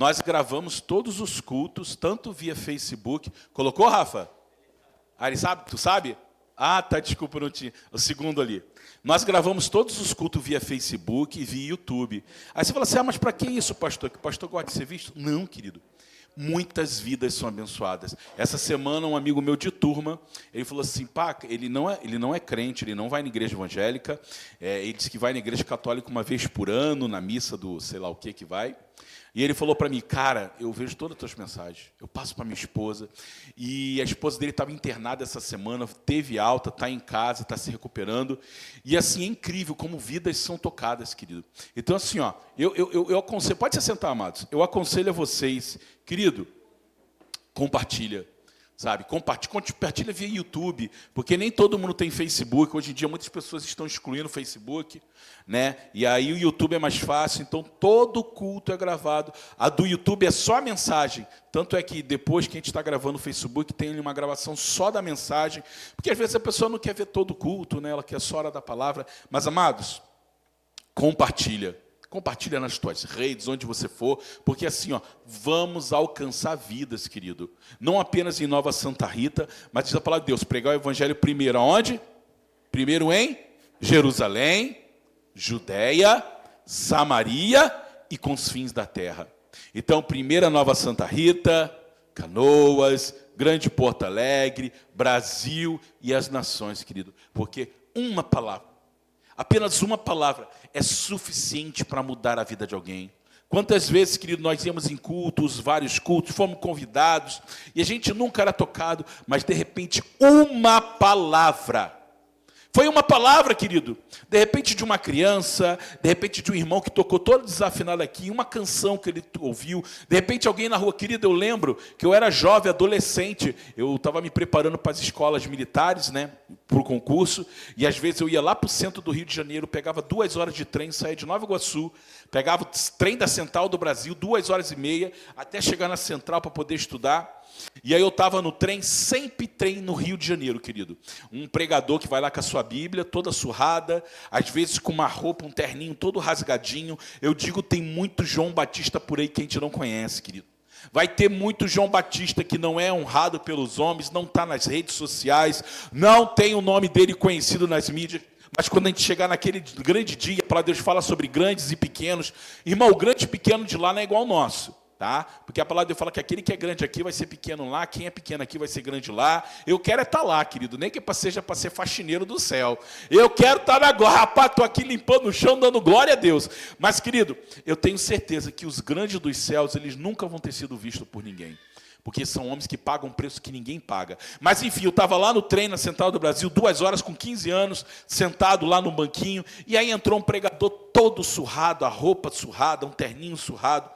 Nós gravamos todos os cultos, tanto via Facebook. Colocou, Rafa? Ah, ele sabe? Tu sabe? Ah, tá, desculpa, não tinha. O segundo ali. Nós gravamos todos os cultos via Facebook e via YouTube. Aí você fala assim, mas para que isso, pastor? Que o pastor gosta de ser visto? Não, querido. Muitas vidas são abençoadas. Essa semana, um amigo meu de turma, ele falou assim, pá, ele não é crente, ele não vai na igreja evangélica, ele diz que vai na igreja católica uma vez por ano, na missa do sei lá o que vai. E ele falou para mim, cara, eu vejo todas as tuas mensagens, eu passo para minha esposa, e a esposa dele estava internada essa semana, teve alta, está em casa, está se recuperando, e assim, é incrível como vidas são tocadas, querido. Então assim, ó, eu aconselho, pode se sentar, amados, eu aconselho a vocês, querido, compartilha. Sabe, compartilha via YouTube, porque nem todo mundo tem Facebook. Hoje em dia, muitas pessoas estão excluindo o Facebook, né? E aí o YouTube é mais fácil, então todo culto é gravado. A do YouTube é só a mensagem. Tanto é que depois que a gente está gravando o Facebook, tem uma gravação só da mensagem, porque às vezes a pessoa não quer ver todo o culto, né? Ela quer só a hora da palavra. Mas, amados, compartilha. Compartilha nas tuas redes, onde você for, porque assim, ó, vamos alcançar vidas, querido. Não apenas em Nova Santa Rita, mas diz a palavra de Deus, pregar o evangelho primeiro aonde? Primeiro em Jerusalém, Judeia, Samaria e com os fins da terra. Então, primeira Nova Santa Rita, Canoas, Grande Porto Alegre, Brasil e as nações, querido. Porque uma palavra, apenas uma palavra é suficiente para mudar a vida de alguém. Quantas vezes, querido, nós íamos em cultos, vários cultos, fomos convidados, e a gente nunca era tocado, mas de repente uma palavra. Foi uma palavra, querido, de repente de uma criança, de repente de um irmão que tocou todo desafinado aqui, uma canção que ele ouviu, de repente alguém na rua, querido, eu lembro que eu era jovem, adolescente, eu estava me preparando para as escolas militares, né, para o concurso, e às vezes eu ia lá para o centro do Rio de Janeiro, pegava 2 horas de trem, saía de Nova Iguaçu, pegava o trem da Central do Brasil, 2 horas e meia, até chegar na Central para poder estudar. E aí eu estava no trem, sempre trem no Rio de Janeiro, querido. Um pregador que vai lá com a sua Bíblia, toda surrada, às vezes com uma roupa, um terninho todo rasgadinho. Eu digo, tem muito João Batista por aí que a gente não conhece, querido. Vai ter muito João Batista que não é honrado pelos homens, não está nas redes sociais, não tem o nome dele conhecido nas mídias. Mas quando a gente chegar naquele grande dia, a palavra de Deus fala sobre grandes e pequenos. Irmão, o grande e pequeno de lá não é igual ao nosso. Tá? Porque a palavra de Deus fala que aquele que é grande aqui vai ser pequeno lá, quem é pequeno aqui vai ser grande lá. Eu quero estar lá, querido, nem que seja para ser faxineiro do céu. Eu quero estar na glória, rapaz, estou aqui limpando o chão, dando glória a Deus. Mas, querido, eu tenho certeza que os grandes dos céus, eles nunca vão ter sido vistos por ninguém. Porque são homens que pagam um preço que ninguém paga. Mas, enfim, eu estava lá no trem, na Central do Brasil, 2 horas com 15 anos, sentado lá no banquinho, e aí entrou um pregador todo surrado, a roupa surrada, um terninho surrado.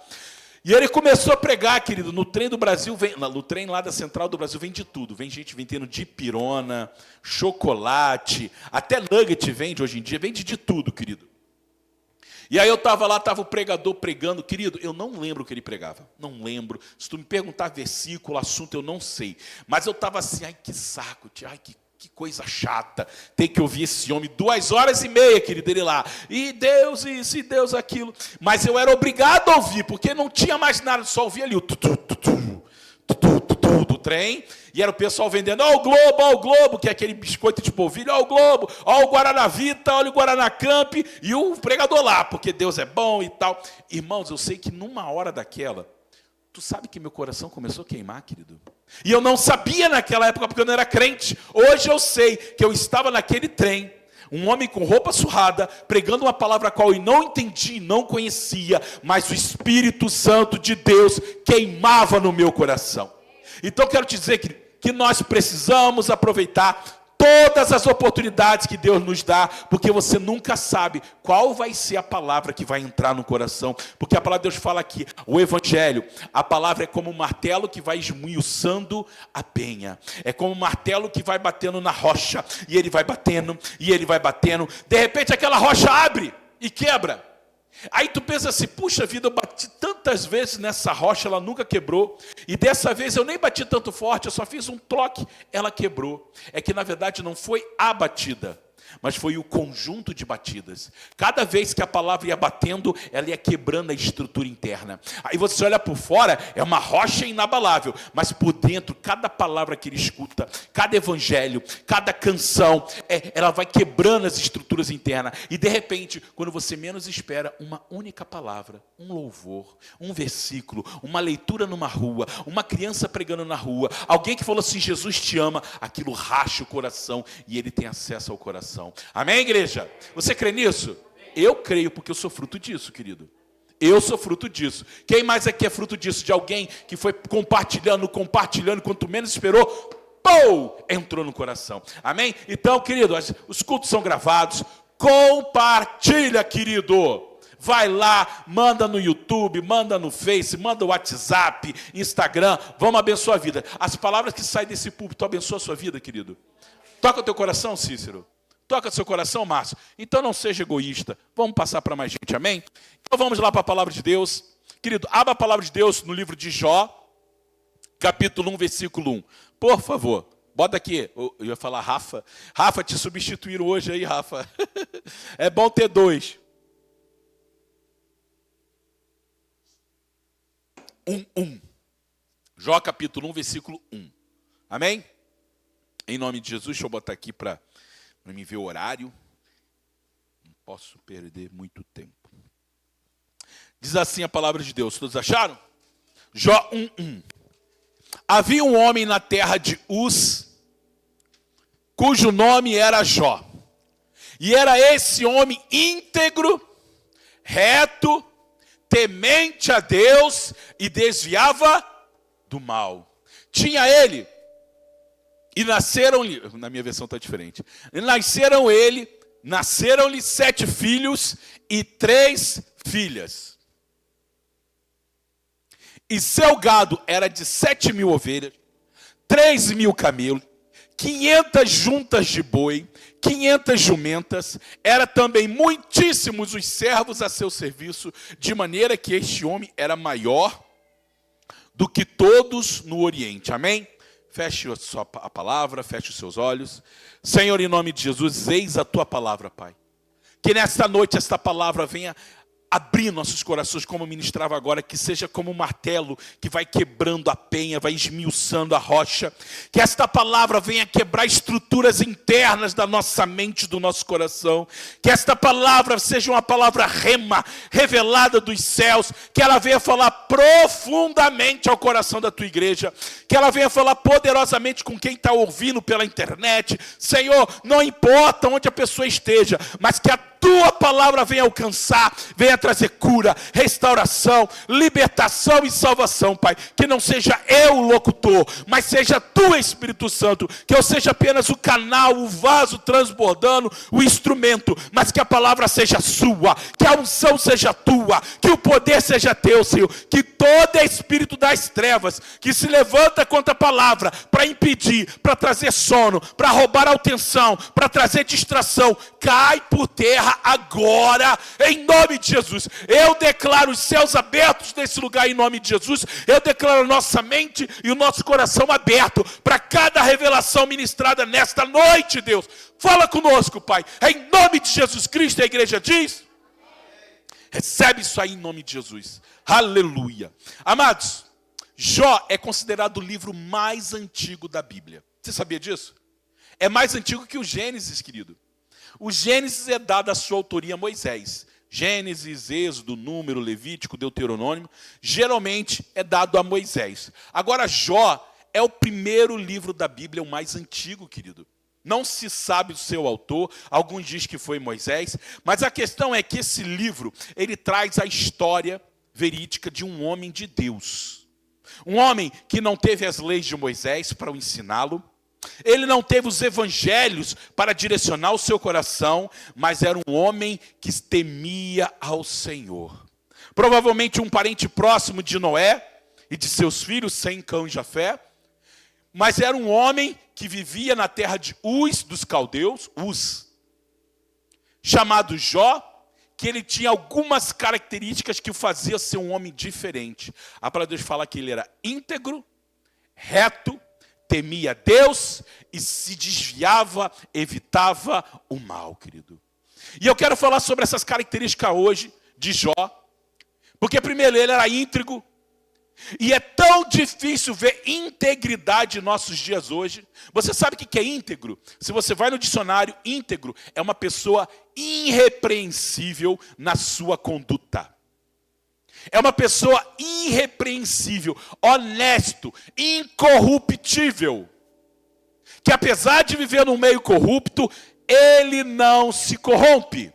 E ele começou a pregar, querido, no trem do Brasil, no trem lá da Central do Brasil, vem de tudo. Vem gente vendendo dipirona, chocolate, até nugget vende hoje em dia, vende de tudo, querido. E aí eu estava lá, estava o pregador pregando, querido, eu não lembro o que ele pregava, não lembro. Se tu me perguntar versículo, assunto, eu não sei. Mas eu estava assim, ai que saco, ai que coisa chata, tem que ouvir esse homem 2 horas e meia, querido, ele lá, e Deus isso, e Deus aquilo, mas eu era obrigado a ouvir, porque não tinha mais nada, só ouvia ali o do trem, e era o pessoal vendendo, ó o Globo, que é aquele biscoito de polvilho, ó o Globo, ó o Guaranavita, olha o Guaranacamp, e o pregador lá, porque Deus é bom e tal. Irmãos, eu sei que numa hora daquela, tu sabe que meu coração começou a queimar, querido? E eu não sabia naquela época, porque eu não era crente. Hoje eu sei que eu estava naquele trem, um homem com roupa surrada, pregando uma palavra a qual eu não entendi, não conhecia, mas o Espírito Santo de Deus queimava no meu coração. Então quero te dizer que nós precisamos aproveitar todas as oportunidades que Deus nos dá, porque você nunca sabe qual vai ser a palavra que vai entrar no coração, porque a palavra de Deus fala aqui, o Evangelho, a palavra é como um martelo que vai esmiuçando a penha, é como um martelo que vai batendo na rocha, e ele vai batendo, de repente aquela rocha abre e quebra. Aí tu pensa assim, puxa vida, eu bati tantas vezes nessa rocha, ela nunca quebrou, e dessa vez eu nem bati tanto forte, eu só fiz um toque, ela quebrou. É que na verdade não foi a batida, mas foi o conjunto de batidas. Cada vez que a palavra ia batendo, ela ia quebrando a estrutura interna. Aí você olha por fora, é uma rocha inabalável, mas por dentro, cada palavra que ele escuta, cada evangelho, cada canção, ela vai quebrando as estruturas internas. E de repente, quando você menos espera, uma única palavra, um louvor, um versículo, uma leitura numa rua, uma criança pregando na rua, alguém que falou assim, Jesus te ama, aquilo racha o coração e ele tem acesso ao coração. Amém, igreja? Você crê nisso? Eu creio porque eu sou fruto disso, querido. Eu sou fruto disso. Quem mais aqui é fruto disso? De alguém que foi compartilhando, quanto menos esperou, pum, entrou no coração. Amém? Então, querido, os cultos são gravados. Compartilha, querido. Vai lá, manda no YouTube, manda no Face, manda no WhatsApp, Instagram. Vamos abençoar a vida. As palavras que saem desse púlpito abençoam a sua vida, querido. Toca o teu coração, Cícero. Toca o seu coração, Márcio. Então não seja egoísta. Vamos passar para mais gente, amém? Então vamos lá para a palavra de Deus. Querido, abra a palavra de Deus no livro de Jó, capítulo 1, versículo 1. Por favor, bota aqui. Eu ia falar Rafa. Rafa, te substituíram hoje aí, Rafa. É bom ter dois. 1. Jó, capítulo 1, versículo 1. Amém? Em nome de Jesus, deixa eu botar aqui para me ver o horário. Não posso perder muito tempo. Diz assim a palavra de Deus. Todos acharam? Jó 1:1. Havia um homem na terra de Uz, cujo nome era Jó. E era esse homem íntegro, reto, temente a Deus e desviava do mal. Tinha ele, e nasceram-lhe, na minha versão está diferente, nasceram-lhe 7 filhos e 3 filhas. E seu gado era de 7.000 ovelhas, 3.000 camelos, 500 juntas de boi, 500 jumentas. Era também muitíssimos os servos a seu serviço, de maneira que este homem era maior do que todos no Oriente. Amém? Feche a palavra, feche os seus olhos. Senhor, em nome de Jesus, eis a tua palavra, Pai. Que nesta noite esta palavra venha abrir nossos corações, como ministrava agora, que seja como um martelo que vai quebrando a penha, vai esmiuçando a rocha. Que esta palavra venha quebrar estruturas internas da nossa mente, do nosso coração. Que esta palavra seja uma palavra rema, revelada dos céus. Que ela venha falar profundamente ao coração da tua igreja. Que ela venha falar poderosamente com quem está ouvindo pela internet. Senhor, não importa onde a pessoa esteja, mas que a tua palavra venha alcançar, venha trazer cura, restauração, libertação e salvação, Pai. Que não seja eu o locutor, mas seja tu, Espírito Santo. Que eu seja apenas o canal, o vaso transbordando, o instrumento. Mas que a palavra seja sua, que a unção seja tua, que o poder seja teu, Senhor. Que todo espírito das trevas que se levanta contra a palavra para impedir, para trazer sono, para roubar a atenção, para trazer distração, cai por terra agora, em nome de Jesus. Eu declaro os céus abertos nesse lugar, em nome de Jesus. Eu declaro a nossa mente e o nosso coração aberto para cada revelação ministrada nesta noite, Deus. Fala conosco, Pai, em nome de Jesus Cristo. A igreja diz: recebe isso aí em nome de Jesus. Aleluia. Amados, Jó é considerado o livro mais antigo da Bíblia. Você sabia disso? É mais antigo que o Gênesis, querido. O Gênesis é dado a sua autoria a Moisés. Gênesis, Êxodo, Número, Levítico, Deuteronômio, geralmente é dado a Moisés. Agora, Jó é o primeiro livro da Bíblia, o mais antigo, querido. Não se sabe o seu autor, alguns dizem que foi Moisés, mas a questão é que esse livro, ele traz a história verídica de um homem de Deus. Um homem que não teve as leis de Moisés para o ensiná-lo. Ele não teve os evangelhos para direcionar o seu coração, mas era um homem que temia ao Senhor. Provavelmente um parente próximo de Noé e de seus filhos, Sem, Cão e Jafé. Mas era um homem que vivia na terra de Uz, dos caldeus, Uz, chamado Jó, que ele tinha algumas características que o faziam ser um homem diferente. A palavra de Deus fala que ele era íntegro, reto, temia Deus e se desviava, evitava o mal, querido. E eu quero falar sobre essas características hoje de Jó, porque primeiro ele era íntegro, e é tão difícil ver integridade em nossos dias hoje. Você sabe o que é íntegro? Se você vai no dicionário, íntegro é uma pessoa irrepreensível na sua conduta. É uma pessoa irrepreensível, honesto, incorruptível. Que apesar de viver num meio corrupto, ele não se corrompe.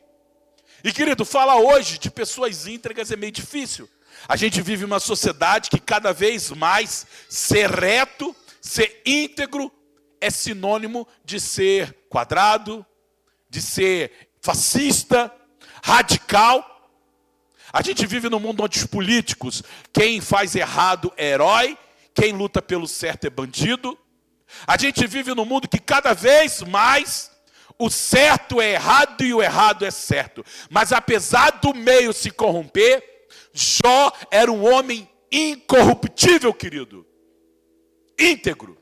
E querido, falar hoje de pessoas íntegras é meio difícil. A gente vive uma sociedade que cada vez mais ser reto, ser íntegro, é sinônimo de ser quadrado, de ser fascista, radical. A gente vive num mundo onde os políticos, quem faz errado é herói, quem luta pelo certo é bandido. A gente vive num mundo que cada vez mais o certo é errado e o errado é certo. Mas apesar do meio se corromper, Jó era um homem incorruptível, querido. Íntegro.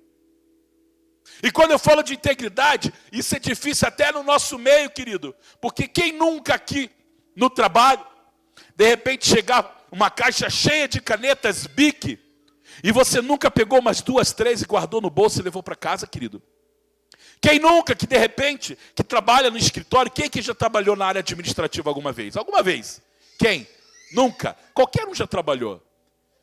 E quando eu falo de integridade, isso é difícil até no nosso meio, querido. Porque quem nunca aqui no trabalho, de repente chegar uma caixa cheia de canetas Bic, e você nunca pegou umas 2, 3 e guardou no bolso e levou para casa, querido? Quem nunca, que de repente, que trabalha no escritório, quem que já trabalhou na área administrativa alguma vez? Alguma vez? Quem? Nunca. Qualquer um já trabalhou.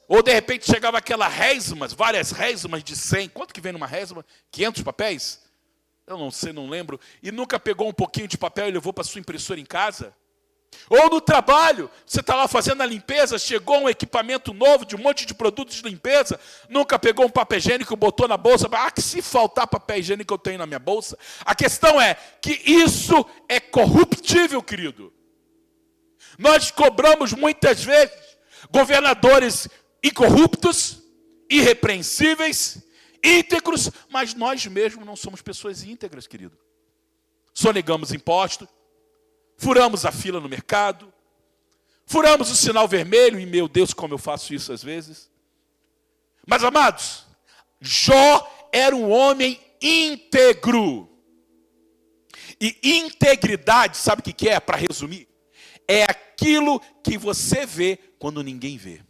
Ou de repente chegava aquela resmas, várias resmas de 100. Quanto que vem numa resma? 500 papéis? Eu não sei, não lembro. E nunca pegou um pouquinho de papel e levou para sua impressora em casa? Ou no trabalho, você está lá fazendo a limpeza, chegou um equipamento novo de um monte de produtos de limpeza, nunca pegou um papel higiênico, botou na bolsa, que se faltar papel higiênico eu tenho na minha bolsa. A questão é que isso é corruptível, querido. Nós cobramos muitas vezes governadores incorruptos, irrepreensíveis, íntegros, mas nós mesmos não somos pessoas íntegras, querido. Sonegamos impostos, furamos a fila no mercado, furamos o sinal vermelho, e meu Deus, como eu faço isso às vezes. Mas amados, Jó era um homem íntegro. E integridade, sabe o que é, para resumir? É aquilo que você vê quando ninguém vê.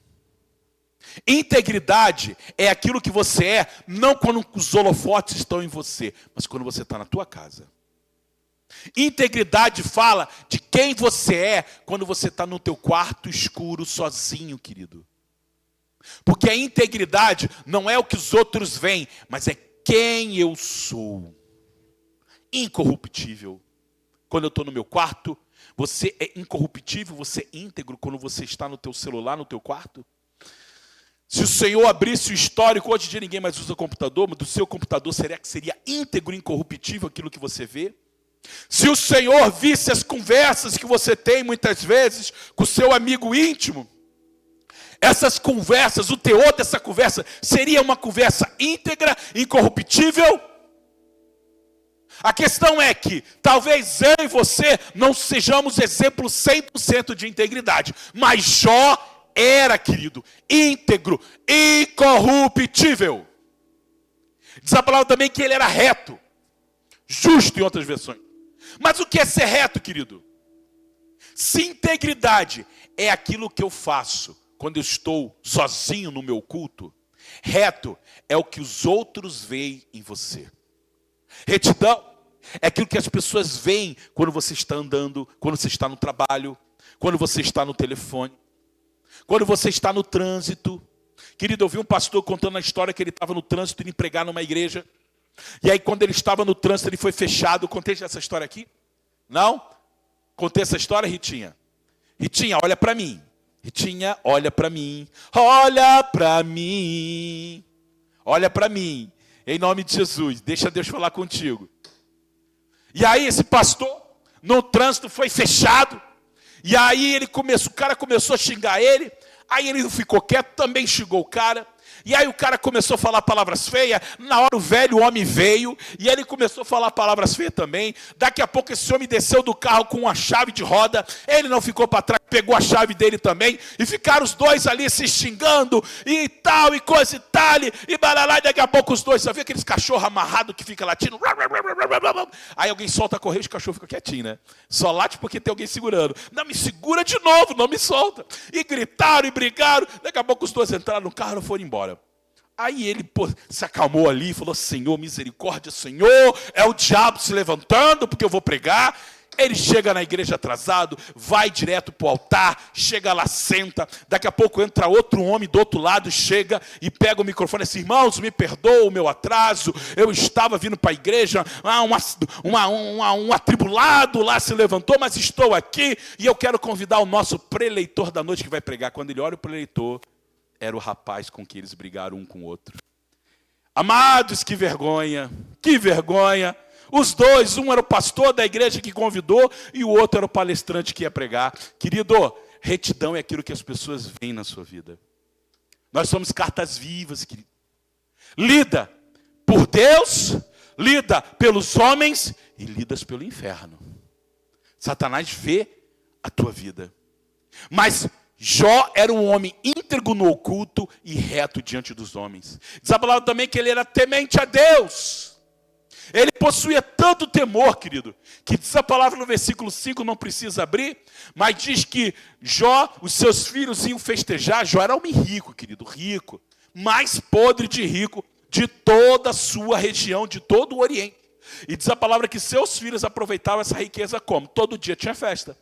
Integridade é aquilo que você é, não quando os holofotes estão em você, mas quando você está na tua casa. Integridade fala de quem você é quando você está no teu quarto escuro, sozinho, querido. Porque a integridade não é o que os outros veem, mas é quem eu sou. Incorruptível. Quando eu estou no meu quarto, você é incorruptível, você é íntegro quando você está no teu celular, no teu quarto? Se o Senhor abrisse o histórico, hoje em dia ninguém mais usa computador, mas do seu computador será que seria íntegro, incorruptível aquilo que você vê? Se o Senhor visse as conversas que você tem muitas vezes com o seu amigo íntimo, essas conversas, o teor dessa conversa, seria uma conversa íntegra, incorruptível? A questão é que talvez eu e você não sejamos exemplo 100% de integridade, mas Jó era, querido, íntegro, incorruptível. Diz a palavra também que ele era reto, justo em outras versões. Mas o que é ser reto, querido? Se integridade é aquilo que eu faço quando eu estou sozinho no meu culto, reto é o que os outros veem em você. Retidão é aquilo que as pessoas veem quando você está andando, quando você está no trabalho, quando você está no telefone, quando você está no trânsito. Querido, eu vi um pastor contando a história que ele estava no trânsito indo pregar numa igreja. E aí quando ele estava no trânsito, ele foi fechado. Contei essa história aqui? Não? Contei essa história, Ritinha? Ritinha, olha para mim. Ritinha, olha para mim. Olha para mim. Olha para mim. Em nome de Jesus, deixa Deus falar contigo. E aí esse pastor, no trânsito, foi fechado. E aí o cara começou a xingar ele. Aí ele não ficou quieto, também xingou o cara. E aí o cara começou a falar palavras feias. Na hora o velho homem veio e ele começou a falar palavras feias também. Daqui a pouco esse homem desceu do carro com uma chave de roda. Ele não ficou para trás, pegou a chave dele também. E ficaram os dois ali se xingando e tal, e coisa e tal. E baralá, e daqui a pouco os dois, só viu aqueles cachorros amarrados que ficam latindo. Aí alguém solta a correia e o cachorro fica quietinho, né? Só late porque tem alguém segurando. Não, me segura de novo, não me solta. E gritaram e brigaram. Daqui a pouco os dois entraram no carro e foram embora. Aí ele se acalmou ali e falou: Senhor, misericórdia, Senhor, é o diabo se levantando porque eu vou pregar. Ele chega na igreja atrasado, vai direto para o altar, chega lá, senta. Daqui a pouco entra outro homem do outro lado, chega e pega o microfone e diz: irmãos, me perdoa o meu atraso, eu estava vindo para a igreja, um atribulado lá se levantou, mas estou aqui e eu quero convidar o nosso preleitor da noite que vai pregar. Quando ele olha o preleitor, era o rapaz com que eles brigaram um com o outro. Amados, que vergonha, que vergonha. Os dois, um era o pastor da igreja que convidou e o outro era o palestrante que ia pregar. Querido, retidão é aquilo que as pessoas veem na sua vida. Nós somos cartas vivas, querido. Lida por Deus, lida pelos homens e lidas pelo inferno. Satanás vê a tua vida. Mas Jó era um homem íntegro no oculto e reto diante dos homens. Diz a palavra também que ele era temente a Deus. Ele possuía tanto temor, querido, que diz a palavra no versículo 5, não precisa abrir, mas diz que Jó, os seus filhos iam festejar. Jó era homem rico, querido, rico, mais podre de rico de toda a sua região, de todo o Oriente. E diz a palavra que seus filhos aproveitavam essa riqueza como? Todo dia tinha festa.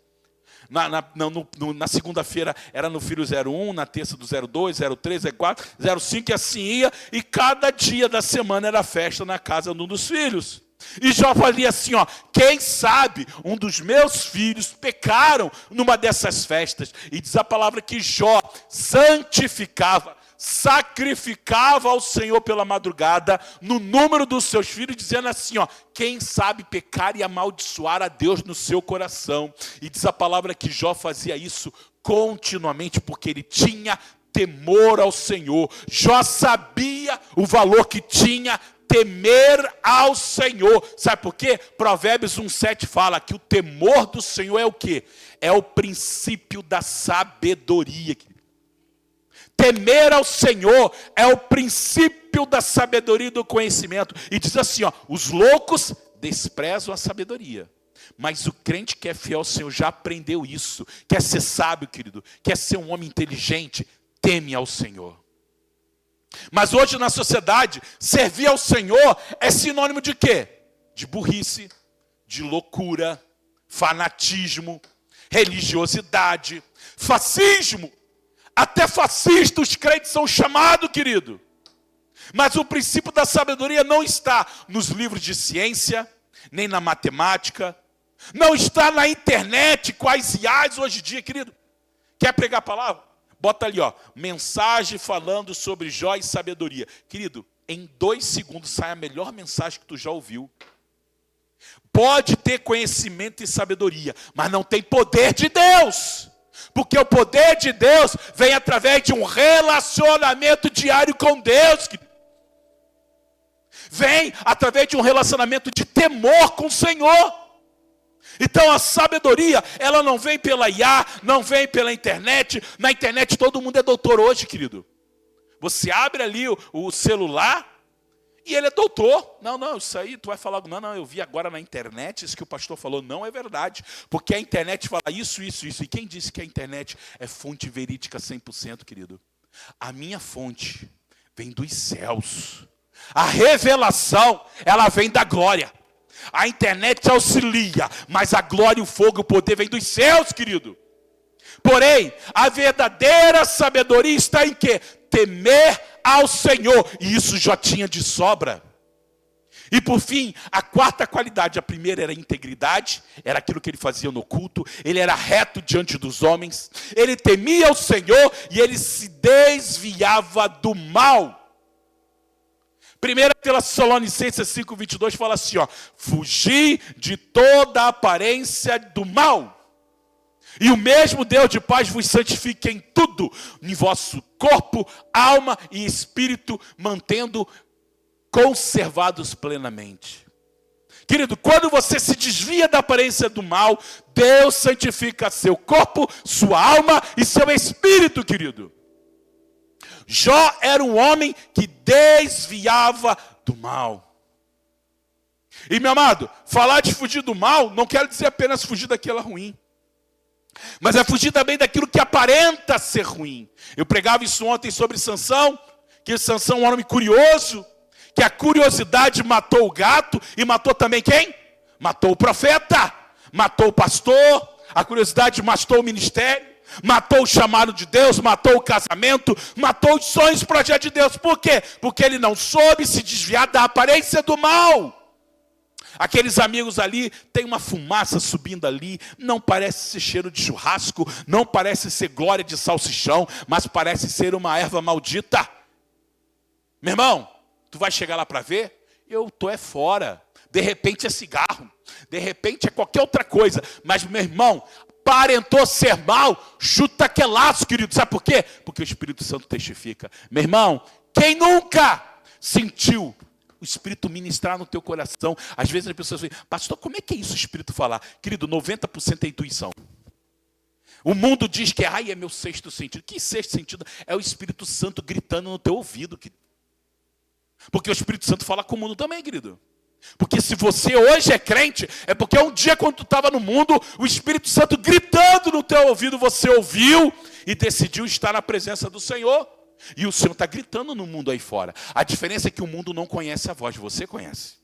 Na segunda-feira era no filho 01, na terça do 02, 03, 04, 05 e assim ia. E cada dia da semana era festa na casa de um dos filhos. E Jó fazia assim, ó: quem sabe um dos meus filhos pecaram numa dessas festas. E diz a palavra que Jó santificava, sacrificava ao Senhor pela madrugada no número dos seus filhos, dizendo assim, ó: quem sabe pecar e amaldiçoar a Deus no seu coração. E diz a palavra que Jó fazia isso continuamente, porque ele tinha temor ao Senhor. Jó sabia o valor que tinha temer ao Senhor. Sabe por quê? Provérbios 1,7 fala que o temor do Senhor é o quê? É o princípio da sabedoria. Temer ao Senhor é o princípio da sabedoria e do conhecimento. E diz assim, ó: os loucos desprezam a sabedoria. Mas o crente que é fiel ao Senhor já aprendeu isso. Quer ser sábio, querido, quer ser um homem inteligente, teme ao Senhor. Mas hoje na sociedade, servir ao Senhor é sinônimo de quê? De burrice, de loucura, fanatismo, religiosidade, fascismo. Até fascistas os crentes são chamados, querido. Mas o princípio da sabedoria não está nos livros de ciência, nem na matemática. Não está na internet, quais IAs hoje em dia, querido. Quer pregar a palavra? Bota ali, ó: mensagem falando sobre Jó e sabedoria. Querido, em 2 segundos sai a melhor mensagem que tu já ouviu. Pode ter conhecimento e sabedoria, mas não tem poder de Deus. Porque o poder de Deus vem através de um relacionamento diário com Deus. Vem através de um relacionamento de temor com o Senhor. Então a sabedoria, ela não vem pela IA, não vem pela internet. Na internet todo mundo é doutor hoje, querido. Você abre ali o celular e ele é doutor. Não, isso aí tu vai falar, não, eu vi agora na internet, isso que o pastor falou, não é verdade. Porque a internet fala isso. E quem disse que a internet é fonte verídica 100%, querido? A minha fonte vem dos céus. A revelação, ela vem da glória. A internet auxilia, mas a glória, o fogo, o poder vem dos céus, querido. Porém, a verdadeira sabedoria está em quê? Temer ao Senhor. E isso já tinha de sobra. E por fim, a quarta qualidade. A primeira era a integridade. Era aquilo que ele fazia no culto. Ele era reto diante dos homens. Ele temia o Senhor e ele se desviava do mal. 1 Tessalonicenses 5,22 fala assim, ó: fugir de toda aparência do mal. E o mesmo Deus de paz vos santifique em tudo, em vosso corpo, alma e espírito, mantendo conservados plenamente. Querido, quando você se desvia da aparência do mal, Deus santifica seu corpo, sua alma e seu espírito, querido. Jó era um homem que desviava do mal. E, meu amado, falar de fugir do mal não quer dizer apenas fugir daquilo ruim, mas é fugir também daquilo que aparenta ser ruim. Eu pregava isso ontem sobre Sansão, que Sansão é um homem curioso, que a curiosidade matou o gato e matou também quem? Matou o profeta, matou o pastor, a curiosidade matou o ministério, matou o chamado de Deus, matou o casamento, matou os sonhos e projetos de Deus. Por quê? Porque ele não soube se desviar da aparência do mal. Aqueles amigos ali, tem uma fumaça subindo ali, não parece ser cheiro de churrasco, não parece ser glória de salsichão, mas parece ser uma erva maldita. Meu irmão, tu vai chegar lá para ver? Eu tô fora. De repente é cigarro, de repente é qualquer outra coisa. Mas, meu irmão, parentou ser mal, chuta que laço, querido. Sabe por quê? Porque o Espírito Santo testifica. Meu irmão, quem nunca sentiu o Espírito ministrar no teu coração? Às vezes as pessoas falam, pastor, como é que é isso o Espírito falar? Querido, 90% é intuição. O mundo diz que é meu sexto sentido. Que sexto sentido? É o Espírito Santo gritando no teu ouvido, querido. Porque o Espírito Santo fala com o mundo também, querido. Porque se você hoje é crente, é porque um dia quando tu estava no mundo, o Espírito Santo gritando no teu ouvido, você ouviu e decidiu estar na presença do Senhor. E o Senhor está gritando no mundo aí fora. A diferença é que o mundo não conhece a voz, você conhece.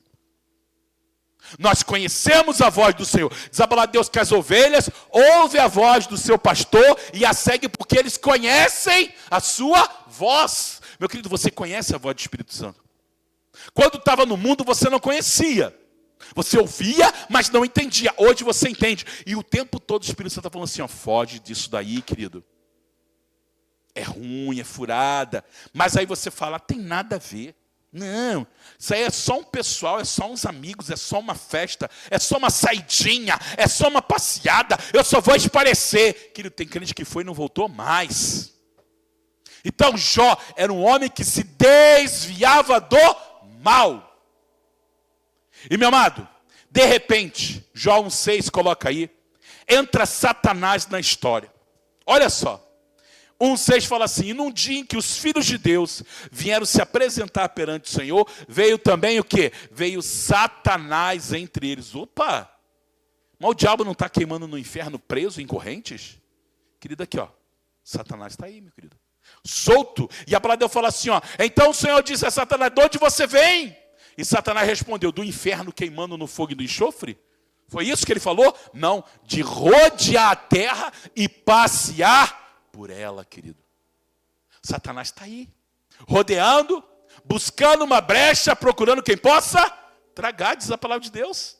Nós conhecemos a voz do Senhor. Diz a palavra de Deus que as ovelhas ouvem a voz do seu pastor e a seguem porque eles conhecem a sua voz. Meu querido, você conhece a voz do Espírito Santo? Quando estava no mundo, você não conhecia. Você ouvia, mas não entendia. Hoje você entende. E o tempo todo o Espírito Santo está falando assim, ó, foge disso daí, querido. É ruim, é furada. Mas aí você fala, tem nada a ver. Não, isso aí é só um pessoal, é só uns amigos, é só uma festa, é só uma saidinha, é só uma passeada, eu só vou esparecer. Querido, tem crente que foi e não voltou mais. Então Jó era um homem que se desviava do mal. E meu amado, de repente, Jó 1,6 coloca aí, entra Satanás na história. Olha só, 1,6 fala assim, e num dia em que os filhos de Deus vieram se apresentar perante o Senhor, veio também o quê? Veio Satanás entre eles. Opa, mas o diabo não está queimando no inferno preso em correntes? Querido, aqui ó, Satanás está aí, meu querido. Solto, e a palavra de Deus fala assim, ó, então o Senhor disse a Satanás, de onde você vem? E Satanás respondeu, do inferno queimando no fogo e do enxofre? Foi isso que ele falou? Não, de rodear a terra e passear por ela, querido. Satanás está aí, rodeando, buscando uma brecha, procurando quem possa tragar, diz a palavra de Deus.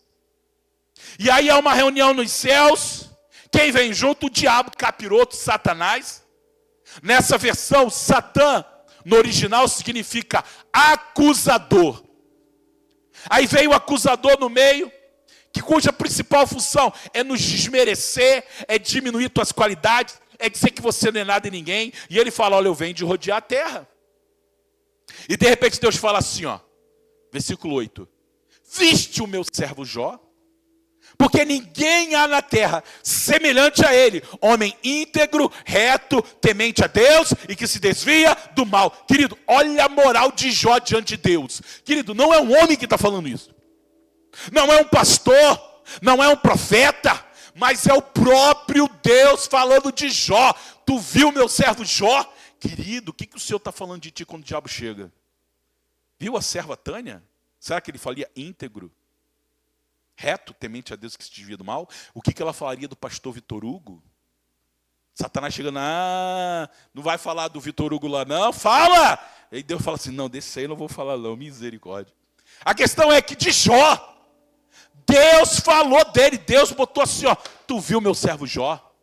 E aí há uma reunião nos céus, quem vem junto? O diabo, capiroto, Satanás. Nessa versão, Satã, no original, significa acusador. Aí veio o acusador no meio, cuja principal função é nos desmerecer, é diminuir tuas qualidades, é dizer que você não é nada e ninguém. E ele fala, olha, eu venho de rodear a terra. E de repente Deus fala assim, ó, versículo 8. Viste o meu servo Jó? Porque ninguém há na terra semelhante a ele, homem íntegro, reto, temente a Deus e que se desvia do mal. Querido, olha a moral de Jó diante de Deus. Querido, não é um homem que está falando isso. Não é um pastor, não é um profeta, mas é o próprio Deus falando de Jó. Tu viu meu servo Jó? Querido, o que o Senhor está falando de ti quando o diabo chega? Viu a serva Tânia? Será que ele falaria íntegro? Reto, temente a Deus que se desvia do mal? O que ela falaria do pastor Vitor Hugo? Satanás chegando, não vai falar do Vitor Hugo lá não? Fala! E Deus fala assim, não, desse aí eu não vou falar não, misericórdia. A questão é que de Jó, Deus falou dele, Deus botou assim, ó, tu viu meu servo Jó?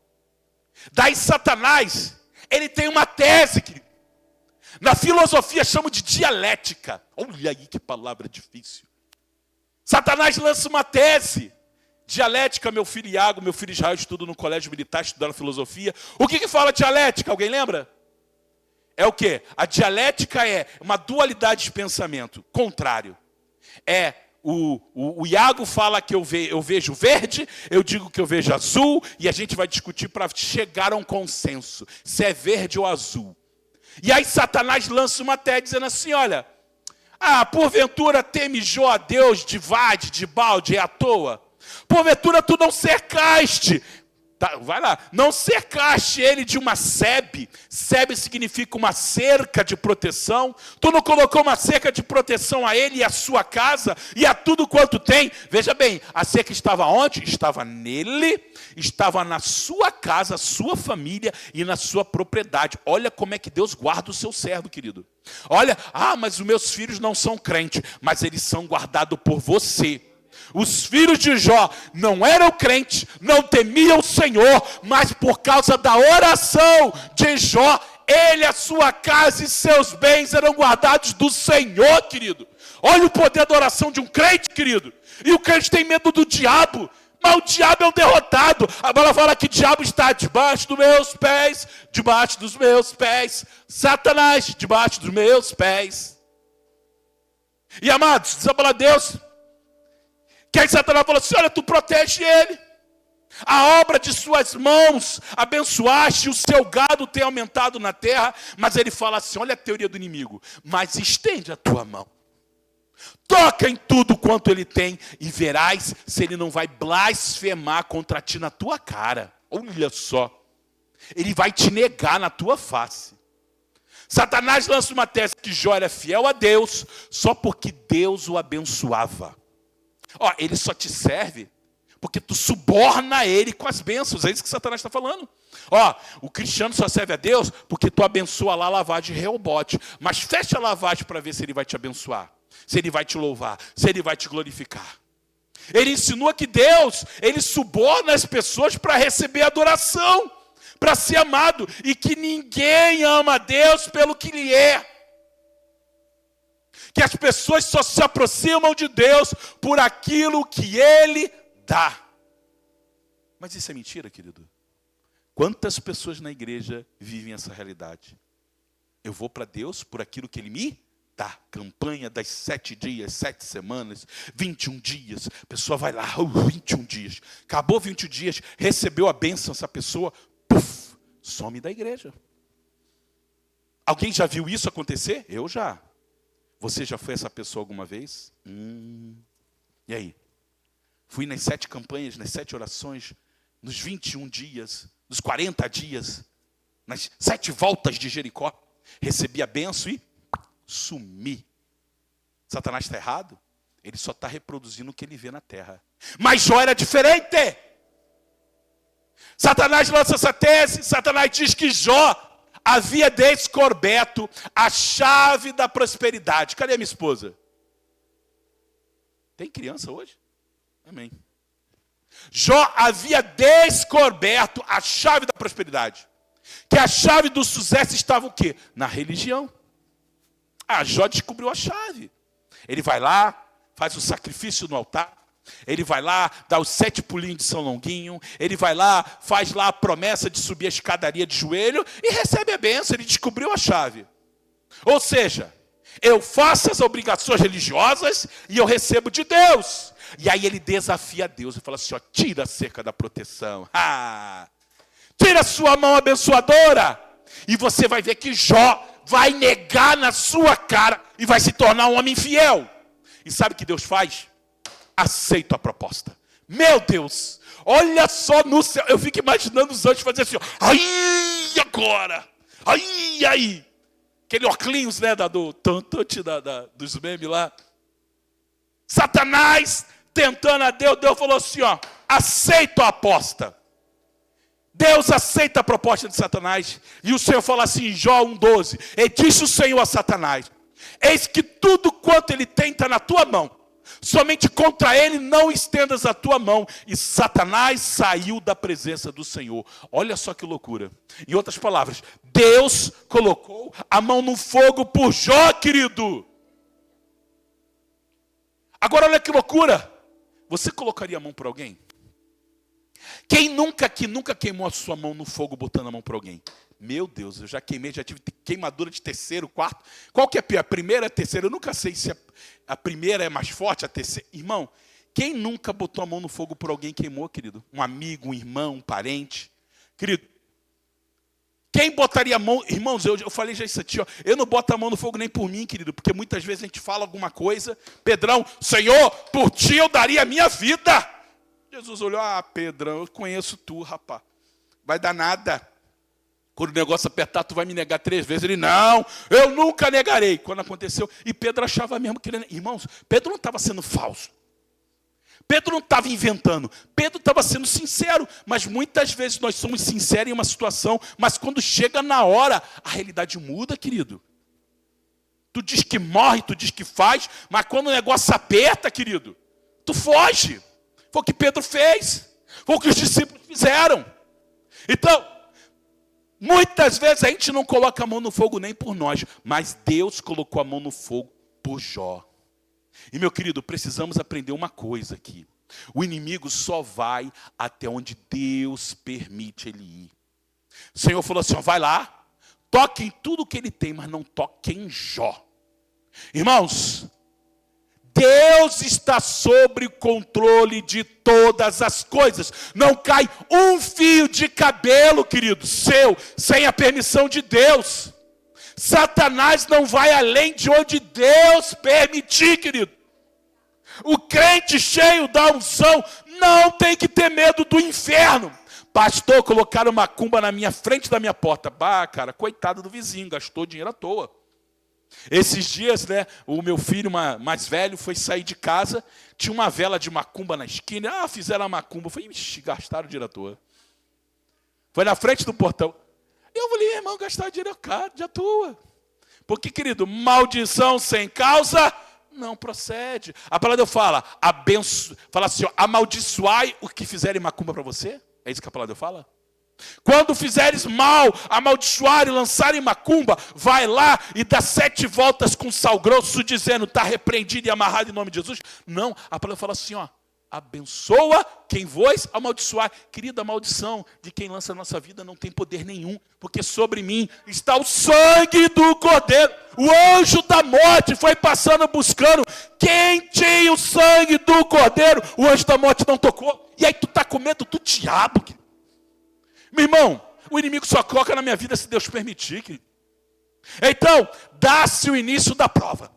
Daí Satanás, ele tem uma tese, querido. Na filosofia chamam de dialética. Olha aí que palavra difícil. Satanás lança uma tese. Dialética, meu filho Iago, meu filho Israel estuda no colégio militar, estudando filosofia. O que fala dialética? Alguém lembra? É o quê? A dialética é uma dualidade de pensamento, contrário. O Iago fala que eu vejo verde, eu digo que eu vejo azul, e a gente vai discutir para chegar a um consenso, se é verde ou azul. E aí Satanás lança uma tese dizendo assim, olha, porventura temejou a Deus de vade, de balde, é à toa. Porventura tu não cercaste, vai lá, não cercaste ele de uma sebe. Sebe significa uma cerca de proteção. Tu não colocou uma cerca de proteção a ele e a sua casa e a tudo quanto tem. Veja bem, a cerca estava onde? Estava nele, estava na sua casa, sua família e na sua propriedade. Olha como é que Deus guarda o seu servo, querido. Olha, mas os meus filhos não são crentes, mas eles são guardados por você. Os filhos de Jó não eram crentes, não temiam o Senhor, mas por causa da oração de Jó, ele, a sua casa e seus bens eram guardados do Senhor, querido. Olha o poder da oração de um crente, querido. E o crente tem medo do diabo, mas o diabo é o derrotado. A Bíblia fala que o diabo está debaixo dos meus pés, debaixo dos meus pés. Satanás, debaixo dos meus pés. E amados, diz a palavra de Deus, que aí Satanás falou assim, olha, tu protege ele. A obra de suas mãos abençoaste, o seu gado tem aumentado na terra. Mas ele fala assim, olha a teoria do inimigo, mas estende a tua mão. Toca em tudo quanto ele tem e verás se ele não vai blasfemar contra ti na tua cara. Olha só, ele vai te negar na tua face. Satanás lança uma tese que Jó era fiel a Deus só porque Deus o abençoava. Ele só te serve porque tu suborna ele com as bênçãos. É isso que Satanás está falando. O cristiano só serve a Deus porque tu abençoa lá a lavagem de Reobote. Mas fecha a lavagem para ver se ele vai te abençoar, se ele vai te louvar, se ele vai te glorificar. Ele insinua que Deus, ele suborna as pessoas para receber adoração, para ser amado, e que ninguém ama a Deus pelo que ele é. Que as pessoas só se aproximam de Deus por aquilo que ele dá. Mas isso é mentira, querido. Quantas pessoas na igreja vivem essa realidade? Eu vou para Deus por aquilo que ele me dá. Campanha das 7 dias, 7 semanas, 21 dias. A pessoa vai lá, 21 dias. Acabou 21 dias, recebeu a bênção, essa pessoa, some da igreja. Alguém já viu isso acontecer? Eu já. Você já foi essa pessoa alguma vez? E aí? Fui nas 7 campanhas, nas 7 orações, nos 21 dias, nos 40 dias, nas 7 voltas de Jericó. Recebi a bênção e sumi. Satanás está errado? Ele só está reproduzindo o que ele vê na terra. Mas Jó era diferente. Satanás lança essa tese, Satanás diz que Jó havia descoberto a chave da prosperidade. Cadê a minha esposa? Tem criança hoje? Amém. Jó havia descoberto a chave da prosperidade. Que a chave do sucesso estava o quê? Na religião. Jó descobriu a chave. Ele vai lá, faz o sacrifício no altar. Ele vai lá, dá os 7 pulinhos de São Longuinho. Ele vai lá, faz lá a promessa de subir a escadaria de joelho e recebe a bênção. Ele descobriu a chave. Ou seja, eu faço as obrigações religiosas e eu recebo de Deus. E aí ele desafia Deus e fala assim, tira a cerca da proteção. Tira a sua mão abençoadora. E você vai ver que Jó vai negar na sua cara e vai se tornar um homem infiel. E sabe o que Deus faz? Aceito a proposta. Meu Deus, olha só no céu. Eu fico imaginando os anjos fazendo assim, aí agora, aí. Aquele óculos, né, dos memes lá. Satanás tentando a Deus, Deus falou assim, aceito a aposta. Deus aceita a proposta de Satanás. E o Senhor fala assim, em Jó 1,12, e disse o Senhor a Satanás, eis que tudo quanto ele tem está na tua mão. Somente contra ele não estendas a tua mão. E Satanás saiu da presença do Senhor. Olha só que loucura. Em outras palavras, Deus colocou a mão no fogo por Jó, querido. Agora olha que loucura. Você colocaria a mão por alguém? Quem nunca queimou a sua mão no fogo botando a mão para alguém? Meu Deus, eu já queimei, já tive queimadura de terceiro, quarto. Qual que é pior? A primeira, a terceira? Eu nunca sei se a primeira é mais forte, a terceira. Irmão, quem nunca botou a mão no fogo por alguém queimou, querido? Um amigo, um irmão, um parente. Querido, quem botaria a mão... Irmãos, eu falei já isso aqui, ó. Eu não boto a mão no fogo nem por mim, querido, porque muitas vezes a gente fala alguma coisa. Pedrão, Senhor, por ti eu daria a minha vida. Jesus olhou, Pedrão, eu conheço tu, rapaz. Vai dar nada. Quando o negócio apertar, tu vai me negar 3 vezes. Ele, não, eu nunca negarei. Quando aconteceu, e Pedro achava mesmo que ele... Irmãos, Pedro não estava sendo falso. Pedro não estava inventando. Pedro estava sendo sincero. Mas muitas vezes nós somos sinceros em uma situação, mas quando chega na hora, a realidade muda, querido. Tu diz que morre, tu diz que faz, mas quando o negócio aperta, querido, tu foge. Foi o que Pedro fez. Foi o que os discípulos fizeram. Então, muitas vezes a gente não coloca a mão no fogo nem por nós, mas Deus colocou a mão no fogo por Jó. E, meu querido, precisamos aprender uma coisa aqui. O inimigo só vai até onde Deus permite ele ir. O Senhor falou assim, vai lá, toque em tudo que ele tem, mas não toque em Jó. Irmãos, Deus está sob o controle de todas as coisas. Não cai um fio de cabelo, querido, seu, sem a permissão de Deus. Satanás não vai além de onde Deus permitir, querido. O crente cheio da unção não tem que ter medo do inferno. Pastor, colocaram macumba na minha frente da minha porta. Cara, coitado do vizinho, gastou dinheiro à toa. Esses dias, né, o meu filho mais velho foi sair de casa, tinha uma vela de macumba na esquina, fizeram a macumba. Eu falei, gastaram dinheiro à toa. Foi na frente do portão. Eu falei, irmão, gastaram dinheiro à toa. Porque, querido, maldição sem causa não procede. A palavra fala, fala assim, amaldiçoai o que fizerem macumba para você. É isso que a palavra fala? Quando fizeres mal, amaldiçoar e lançarem macumba, vai lá e dá 7 voltas com sal grosso, dizendo, está repreendido e amarrado em nome de Jesus. Não, a palavra fala assim, abençoa quem vos amaldiçoar. Querida, a maldição de quem lança a nossa vida não tem poder nenhum, porque sobre mim está o sangue do Cordeiro. O anjo da morte foi passando buscando quem tinha o sangue do Cordeiro. O anjo da morte não tocou. E aí tu está com medo do diabo. Meu irmão, o inimigo só coloca na minha vida se Deus permitir. Querido. Então, dá-se o início da prova.